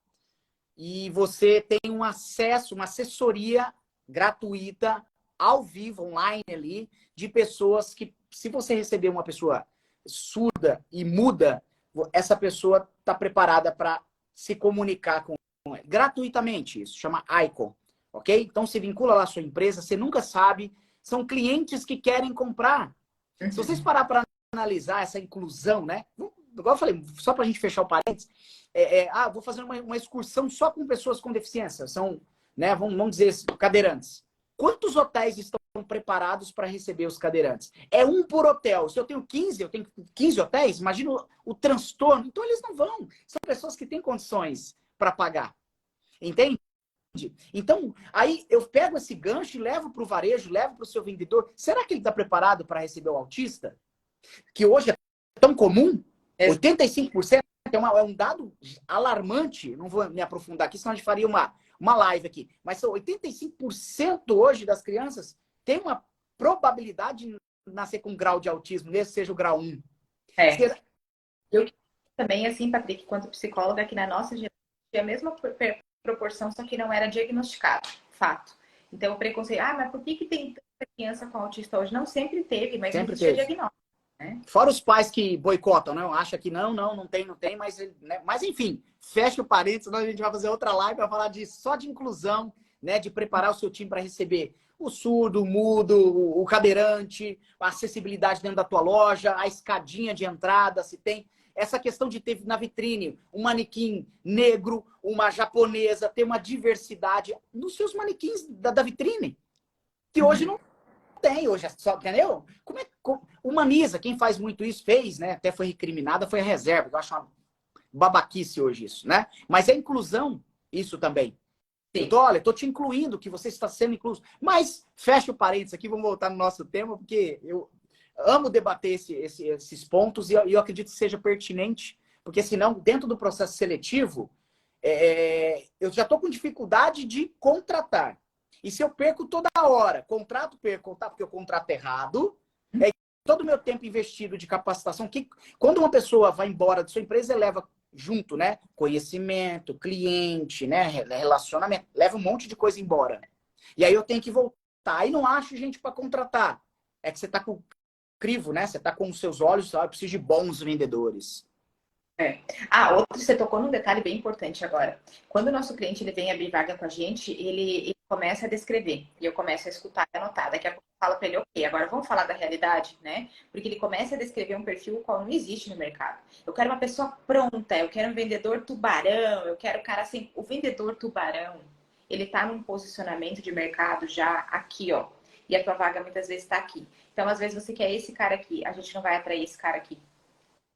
e você tem um acesso, uma assessoria gratuita, ao vivo, online ali, de pessoas que, se você receber uma pessoa surda e muda, essa pessoa está preparada para se comunicar com ela. Gratuitamente, isso chama Icon, ok? Então, se vincula lá a sua empresa, você nunca sabe, são clientes que querem comprar. Se vocês parar para analisar essa inclusão, né? Igual eu falei, só para a gente fechar o parênteses, vou fazer uma excursão só com pessoas com deficiência, são, né, vamos dizer, cadeirantes. Quantos hotéis estão preparados para receber os cadeirantes? É um por hotel. Se eu tenho 15 hotéis, imagina o transtorno. Então, eles não vão. São pessoas que têm condições para pagar. Entende? Então, aí eu pego esse gancho e levo para o varejo, levo para o seu vendedor. Será que ele está preparado para receber o autista? Que hoje é tão comum? 85% é um dado alarmante. Não vou me aprofundar aqui, senão a gente faria uma live aqui. Mas são 85% hoje das crianças tem uma probabilidade de nascer com um grau de autismo, mesmo seja o grau 1. Eu também, assim, Patrick, quanto psicóloga, aqui na nossa geração, tinha a mesma proporção, só que não era diagnosticado, fato. Então, o preconceito, mas por que tem tanta criança com autista hoje? Não, sempre teve, mas sempre não existia diagnóstico. Fora os pais que boicotam, né? Acha que não tem, mas, né? Mas enfim, fecha o parênteses, senão a gente vai fazer outra live para falar só de inclusão, né? De preparar o seu time para receber o surdo, o mudo, o cadeirante, a acessibilidade dentro da tua loja, a escadinha de entrada, se tem essa questão de ter na vitrine um manequim negro, uma japonesa, ter uma diversidade nos seus manequins da vitrine, que hoje não tem, hoje é só, entendeu? Humaniza, quem faz muito isso, fez, né? Até foi recriminada, foi a reserva. Eu acho uma babaquice hoje isso, né? Mas é inclusão, isso também. Então, olha, estou te incluindo, que você está sendo incluso. Mas, fecha o parênteses aqui, vamos voltar no nosso tema, porque eu amo debater esses pontos e eu acredito que seja pertinente, porque senão, dentro do processo seletivo, eu já estou com dificuldade de contratar. E se eu perco toda hora, perco, porque eu contrato errado, todo o meu tempo investido de capacitação, que quando uma pessoa vai embora da sua empresa, leva junto, né? Conhecimento, cliente, né? Relacionamento, leva um monte de coisa embora. E aí eu tenho que voltar. Aí não acho gente para contratar. É que você está com o crivo, né? Você está com os seus olhos, eu preciso de bons vendedores. Você tocou num detalhe bem importante agora. Quando o nosso cliente ele vem abrir vaga com a gente, ele começa a descrever. E eu começo a escutar e anotar. Daqui a pouco eu falo para ele, ok, agora vamos falar da realidade, né? Porque ele começa a descrever um perfil o qual não existe no mercado. Eu quero uma pessoa pronta, eu quero um vendedor tubarão, eu quero o cara assim, o vendedor tubarão, ele tá num posicionamento de mercado já aqui, ó. E a tua vaga muitas vezes está aqui. Então, às vezes você quer esse cara aqui, a gente não vai atrair esse cara aqui.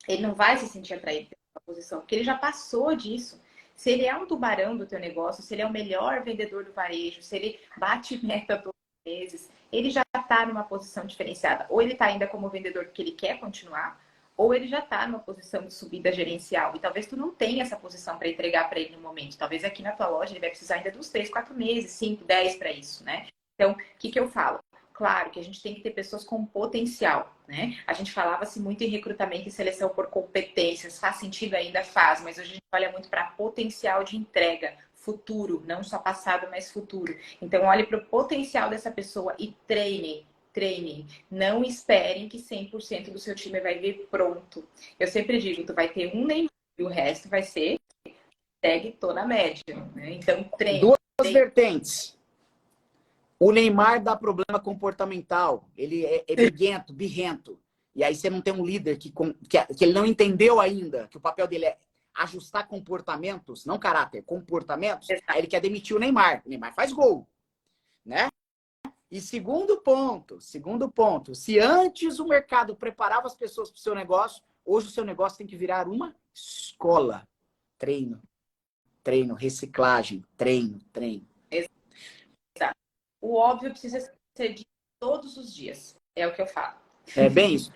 Ele não vai se sentir atraído pela posição, porque ele já passou disso. Se ele é um tubarão do teu negócio, se ele é o melhor vendedor do varejo, se ele bate meta todos os meses, ele já está numa posição diferenciada. Ou ele está ainda como vendedor porque ele quer continuar, ou ele já está numa posição de subida gerencial. E talvez tu não tenha essa posição para entregar para ele no momento. Talvez aqui na tua loja ele vai precisar ainda dos 3, 4 meses, 5, 10 para isso, né? Então, o que eu falo? Claro que a gente tem que ter pessoas com potencial, né? A gente falava-se muito em recrutamento e seleção por competências, faz sentido ainda? Faz, mas hoje a gente olha muito para potencial de entrega, futuro, não só passado, mas futuro. Então, olhe para o potencial dessa pessoa e treinem. Treinem. Não esperem que 100% do seu time vai vir pronto. Eu sempre digo, tu vai ter um nem e o resto vai ser segue, tô na média, né? Então, treine. Duas vertentes. O Neymar dá problema comportamental. Ele é briguento, birrento. E aí você não tem um líder que ele não entendeu ainda que o papel dele é ajustar comportamentos, não caráter, comportamentos. Exato. Aí ele quer demitir o Neymar. O Neymar faz gol, né? E segundo ponto, se antes o mercado preparava as pessoas para o seu negócio, hoje o seu negócio tem que virar uma escola. Treino, treino, reciclagem, treino. Exato. O óbvio precisa ser dito todos os dias. É o que eu falo. É bem isso.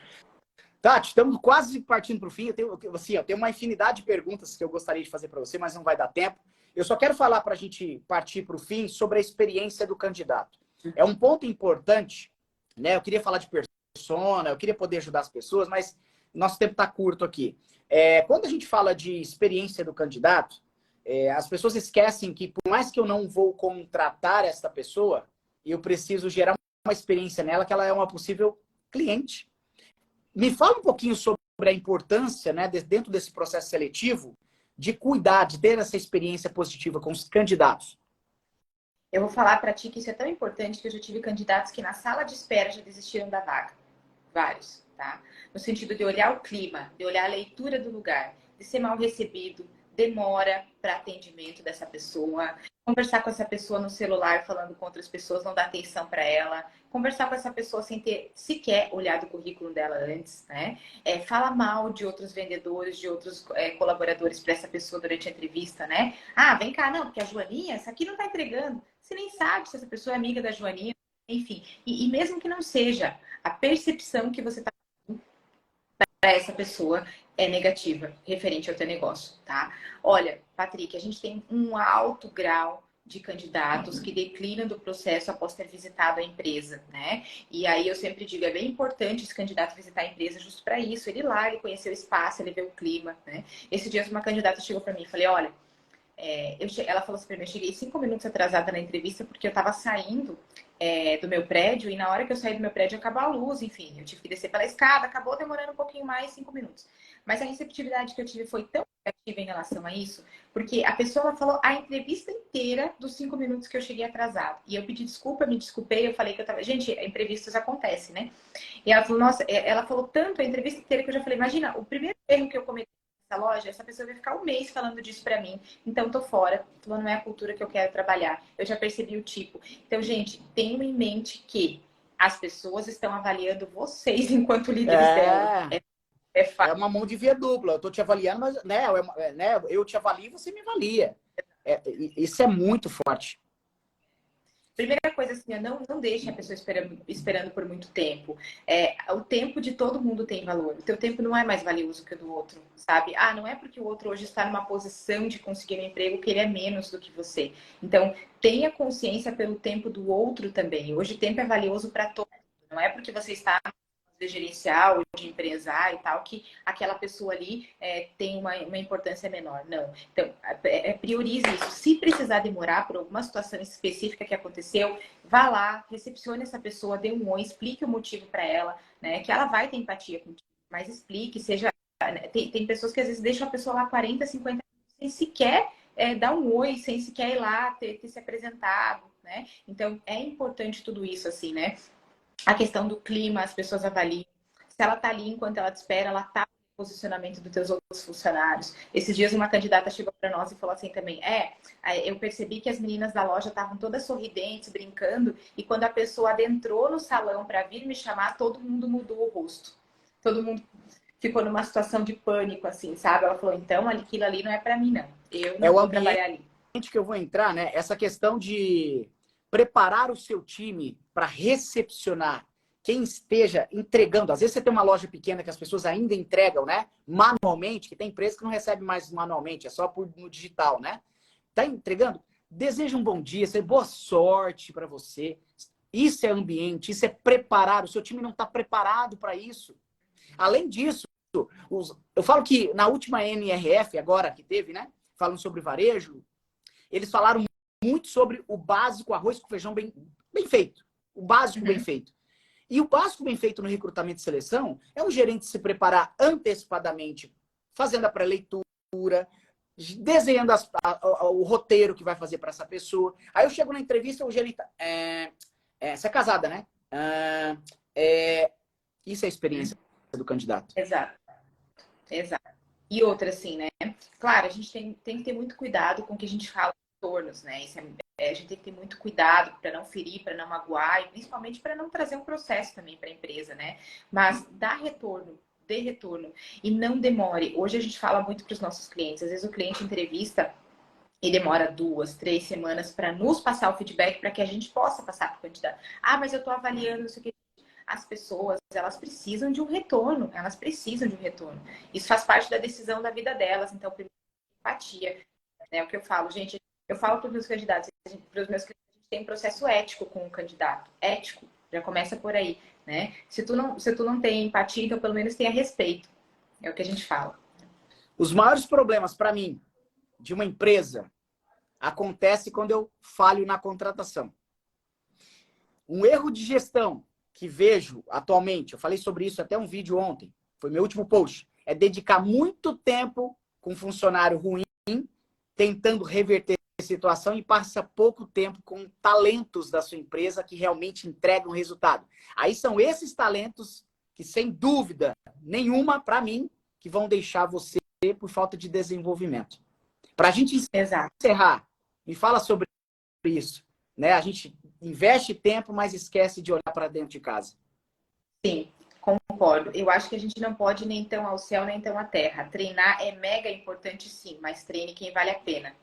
Tati, estamos quase partindo para o fim. Eu tenho uma infinidade de perguntas que eu gostaria de fazer para você, mas não vai dar tempo. Eu só quero falar para a gente partir para o fim sobre a experiência do candidato. É um ponto importante, né? Eu queria falar de persona, eu queria poder ajudar as pessoas, mas nosso tempo está curto aqui. Quando a gente fala de experiência do candidato, as pessoas esquecem que, por mais que eu não vou contratar essa pessoa, eu preciso gerar uma experiência nela que ela é uma possível cliente. Me fala um pouquinho sobre a importância, né, dentro desse processo seletivo, de cuidar, de ter essa experiência positiva com os candidatos. Eu vou falar para ti que isso é tão importante que eu já tive candidatos que na sala de espera já desistiram da vaga. Vários, tá? No sentido de olhar o clima, de olhar a leitura do lugar, de ser mal recebido, demora para atendimento dessa pessoa, conversar com essa pessoa no celular falando com outras pessoas, não dar atenção para ela, conversar com essa pessoa sem ter sequer olhado o currículo dela antes, né? Fala mal de outros vendedores, de outros colaboradores para essa pessoa durante a entrevista, né? Ah, vem cá, não, porque a Joaninha, essa aqui não tá entregando. Você nem sabe se essa pessoa é amiga da Joaninha, enfim. E mesmo que não seja, a percepção que você tá para essa pessoa é negativa, referente ao teu negócio, tá? Olha, Patrick, a gente tem um alto grau de candidatos que declinam do processo após ter visitado a empresa, né? E aí eu sempre digo, é bem importante esse candidato visitar a empresa justo para isso. Ele ir lá, ele conhecer o espaço, ele ver o clima, né? Esse dia uma candidata chegou para mim e falei, olha, ela falou assim pra mim, eu cheguei 5 minutos atrasada na entrevista porque eu tava saindo do meu prédio e na hora que eu saí do meu prédio acabou a luz, enfim, eu tive que descer pela escada, acabou demorando um pouquinho mais, 5 minutos. Mas a receptividade que eu tive foi tão negativa em relação a isso, porque a pessoa falou a entrevista inteira dos 5 minutos que eu cheguei atrasada. E eu pedi desculpa, me desculpei, eu falei que eu tava... Gente, imprevistos acontecem, né? E ela falou, nossa, ela falou tanto a entrevista inteira que eu já falei, imagina, o primeiro erro que eu cometi nessa loja, essa pessoa vai ficar um mês falando disso pra mim, então tô fora, não é a cultura que eu quero trabalhar, eu já percebi o tipo. Então, gente, tenham em mente que as pessoas estão avaliando vocês enquanto líderes dela. É uma mão de via dupla, eu tô te avaliando, mas eu te avalio e você me avalia. Isso é muito forte. Primeira coisa assim, não deixe a pessoa esperando por muito tempo. O tempo de todo mundo tem valor. O teu tempo não é mais valioso que o do outro, sabe? Ah, não é porque o outro hoje está numa posição de conseguir um emprego que ele é menos do que você. Então, tenha consciência pelo tempo do outro também. Hoje o tempo é valioso para todo mundo. Não é porque você está de gerencial ou de empresário e tal, que aquela pessoa ali tem uma importância menor. Não. Então, priorize isso. Se precisar demorar por alguma situação específica que aconteceu, vá lá, recepcione essa pessoa, dê um oi, explique o motivo para ela, né? Que ela vai ter empatia contigo, mas explique, seja... Tem pessoas que às vezes deixam a pessoa lá 40, 50 minutos sem sequer dar um oi, sem sequer ir lá, ter se apresentado, né? Então, é importante tudo isso, assim, né? A questão do clima, as pessoas avaliam. Se ela tá ali enquanto ela te espera, ela tá no posicionamento dos teus outros funcionários. Esses dias uma candidata chegou para nós e falou assim também, eu percebi que as meninas da loja estavam todas sorridentes, brincando, e quando a pessoa adentrou no salão para vir me chamar, todo mundo mudou o rosto. Todo mundo ficou numa situação de pânico, assim, sabe? Ela falou, então, aquilo ali não é para mim, não. Eu não vou trabalhar ali. Que eu vou entrar, né? Essa questão de preparar o seu time para recepcionar quem esteja entregando. Às vezes você tem uma loja pequena que as pessoas ainda entregam, né? Manualmente, que tem empresa que não recebe mais manualmente, é só no digital, né? Tá entregando? Deseja um bom dia, boa sorte para você. Isso é ambiente, isso é preparar. O seu time não está preparado para isso. Além disso, eu falo que na última NRF, agora que teve, né? Falando sobre varejo, eles falaram muito sobre o básico, arroz com feijão bem feito. O básico bem feito. E o básico bem feito no recrutamento e seleção é o gerente se preparar antecipadamente, fazendo a pré-leitura, desenhando o roteiro que vai fazer para essa pessoa. Aí eu chego na entrevista, o gerente... você é casada, né? Isso é a experiência do candidato. Exato. Exato. E outra, assim, né? Claro, a gente tem que ter muito cuidado com o que a gente fala em tornos, né? A gente tem que ter muito cuidado para não ferir, para não magoar e principalmente para não trazer um processo também para a empresa, né? Mas dá retorno, dê retorno e não demore. Hoje a gente fala muito para os nossos clientes. Às vezes o cliente entrevista e demora 2, 3 semanas para nos passar o feedback para que a gente possa passar para o candidato. Ah, mas eu estou avaliando isso aqui. As pessoas, elas precisam de um retorno. Elas precisam de um retorno. Isso faz parte da decisão da vida delas. Então, primeiro, empatia. É o que eu falo, gente. Eu falo para os meus candidatos, para os meus clientes, a gente tem um processo ético com o candidato. Ético. Já começa por aí, né? Se tu não tem empatia, então pelo menos tenha respeito. É o que a gente fala. Os maiores problemas, para mim, de uma empresa, acontece quando eu falho na contratação. Um erro de gestão que vejo atualmente, eu falei sobre isso até um vídeo ontem, foi meu último post, é dedicar muito tempo com um funcionário ruim, tentando reverter a situação e passa pouco tempo com talentos da sua empresa que realmente entregam resultado. Aí são esses talentos que, sem dúvida nenhuma, para mim, que vão deixar você por falta de desenvolvimento. Para a gente encerrar, me fala sobre isso, né? A gente investe tempo, mas esquece de olhar para dentro de casa. Sim, concordo. Eu acho que a gente não pode nem tão ao céu, nem tão à terra. Treinar é mega importante, sim, mas treine quem vale a pena,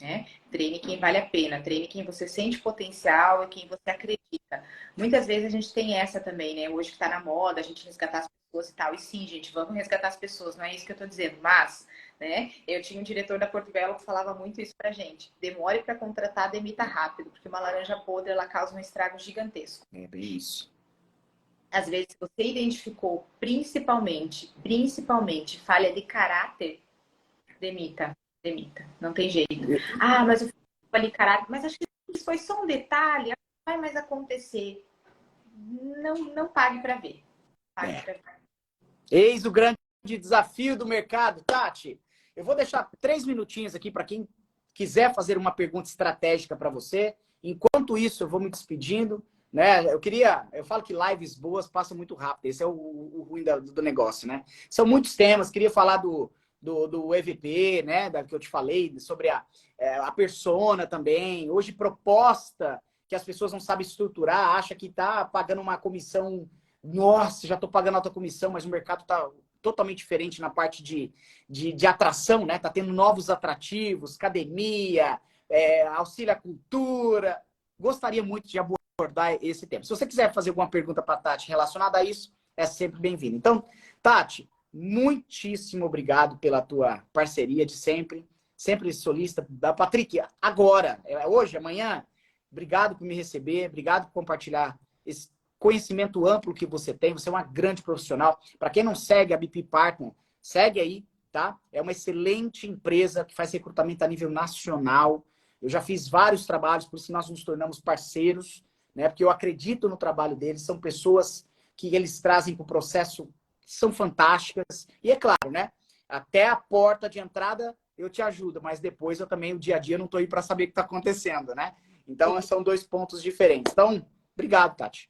né? Treine quem vale a pena, treine quem você sente potencial e quem você acredita. Muitas vezes a gente tem essa também, né? Hoje que tá na moda, a gente resgatar as pessoas e tal. E sim, gente, vamos resgatar as pessoas, não é isso que eu tô dizendo, mas... né? Eu tinha um diretor da Portobello que falava muito isso pra gente. Demore para contratar, demita rápido, porque uma laranja podre ela causa um estrago gigantesco. É bem isso. Às vezes você identificou principalmente falha de caráter, demita. Não tem jeito. Ah, mas eu falei caráter, mas acho que isso foi só um detalhe, não vai mais acontecer. Não pague para ver. Pague pra ver. Eis o grande desafio do mercado, Tati. Eu vou deixar 3 minutinhos aqui para quem quiser fazer uma pergunta estratégica para você. Enquanto isso, eu vou me despedindo, né? Eu falo que lives boas passam muito rápido. Esse é o ruim do negócio, né? São muitos temas. Queria falar do EVP, né? Da que eu te falei, sobre a persona também. Hoje, proposta que as pessoas não sabem estruturar, acha que está pagando uma comissão. Nossa, já estou pagando alta comissão, mas o mercado está totalmente diferente na parte de atração, né? Tá tendo novos atrativos, academia, auxílio à cultura. Gostaria muito de abordar esse tema. Se você quiser fazer alguma pergunta para a Tati relacionada a isso, é sempre bem-vindo. Então, Tati, muitíssimo obrigado pela tua parceria de sempre. Sempre solista. Da Patrick, agora, hoje, amanhã, obrigado por me receber, obrigado por compartilhar esse conhecimento amplo que você tem, você é uma grande profissional. Para quem não segue a BP Partner, segue aí, tá? É uma excelente empresa que faz recrutamento a nível nacional. Eu já fiz vários trabalhos, por isso nós nos tornamos parceiros, né? Porque eu acredito no trabalho deles, são pessoas que eles trazem para o processo, que são fantásticas. E é claro, né? Até a porta de entrada eu te ajudo, mas depois eu também, o dia a dia, não estou aí para saber o que está acontecendo, né? Então, são 2 pontos diferentes. Então, obrigado, Tati.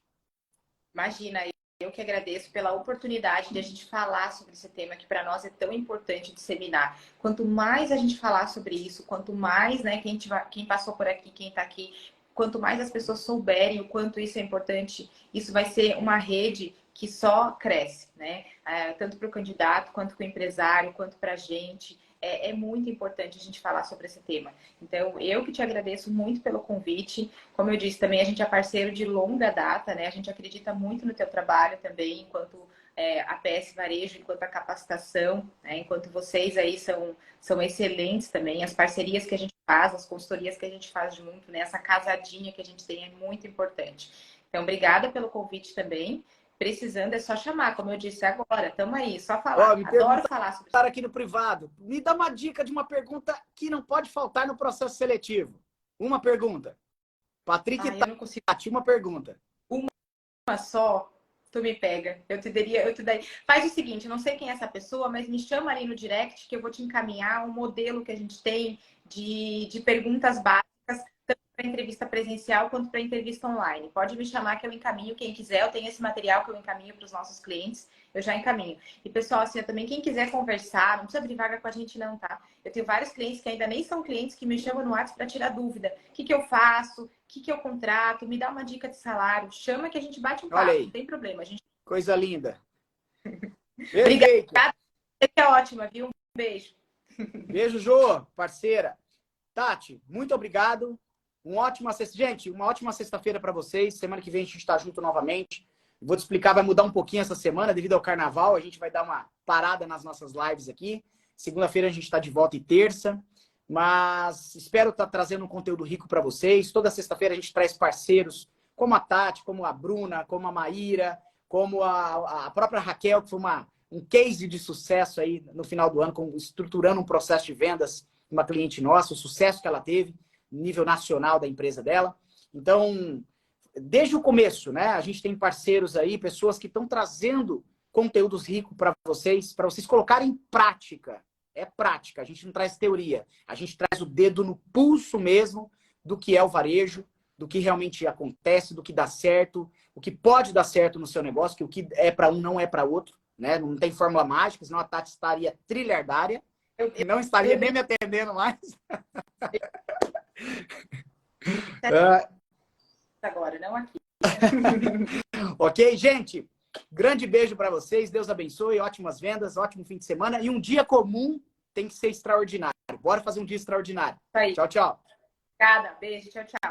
Imagina, eu que agradeço pela oportunidade de a gente falar sobre esse tema que para nós é tão importante disseminar. Quanto mais a gente falar sobre isso, quanto mais, né, quem passou por aqui, quem está aqui, quanto mais as pessoas souberem o quanto isso é importante, isso vai ser uma rede que só cresce, né? Tanto para o candidato, quanto para o empresário, quanto para a gente. É muito importante a gente falar sobre esse tema. Então, eu que te agradeço muito pelo convite. Como eu disse, também a gente é parceiro de longa data, né? A gente acredita muito no teu trabalho também, enquanto a PS Varejo enquanto a capacitação, né? Enquanto vocês aí são excelentes também, as parcerias que a gente faz, as consultorias que a gente faz junto, né? Essa casadinha que a gente tem é muito importante. Então, obrigada pelo convite também. Precisando é só chamar, como eu disse agora. Tamo aí, só falar. Adoro falar sobre isso. Aqui no privado, me dá uma dica de uma pergunta que não pode faltar no processo seletivo. Uma pergunta. Patrick eu não consigo. Tati, uma pergunta. Uma só, tu me pega. Eu te daria. Faz o seguinte, eu não sei quem é essa pessoa, mas me chama ali no direct que eu vou te encaminhar um modelo que a gente tem de perguntas básicas, tanto para entrevista presencial quanto para entrevista online. Pode me chamar que eu encaminho quem quiser. Eu tenho esse material que eu encaminho para os nossos clientes. Eu já encaminho. E, pessoal, assim, também quem quiser conversar, não precisa abrir vaga com a gente não, tá? Eu tenho vários clientes que ainda nem são clientes que me chamam no WhatsApp para tirar dúvida. O que eu faço? O que eu contrato? Me dá uma dica de salário. Chama que a gente bate um papo. Não tem problema. Coisa linda. Obrigada. Você é ótima, viu? Um beijo. Beijo, Jô, parceira. Tati, muito obrigado. Gente, uma ótima sexta-feira para vocês. Semana que vem a gente está junto novamente. Vou te explicar, vai mudar um pouquinho essa semana devido ao carnaval. A gente vai dar uma parada nas nossas lives aqui. Segunda-feira a gente está de volta e terça. Mas espero estar trazendo um conteúdo rico para vocês. Toda sexta-feira a gente traz parceiros como a Tati, como a Bruna, como a Maíra, como a própria Raquel, que foi um case de sucesso aí no final do ano, estruturando um processo de vendas, uma cliente nossa, o sucesso que ela teve, nível nacional da empresa dela. Então, desde o começo, né, a gente tem parceiros aí, pessoas que estão trazendo conteúdos ricos para vocês colocarem em prática. É prática, a gente não traz teoria, a gente traz o dedo no pulso mesmo do que é o varejo, do que realmente acontece, do que dá certo, o que pode dar certo no seu negócio, que o que é para um não é para outro, né? Não tem fórmula mágica, senão a Tati estaria trilhardária, não estaria nem me atendendo mais. Agora, não aqui. Ok, gente? Grande beijo para vocês. Deus abençoe. Ótimas vendas, ótimo fim de semana. E um dia comum tem que ser extraordinário. Bora fazer um dia extraordinário. Aí. Tchau, tchau. Obrigada. Beijo. Tchau, tchau.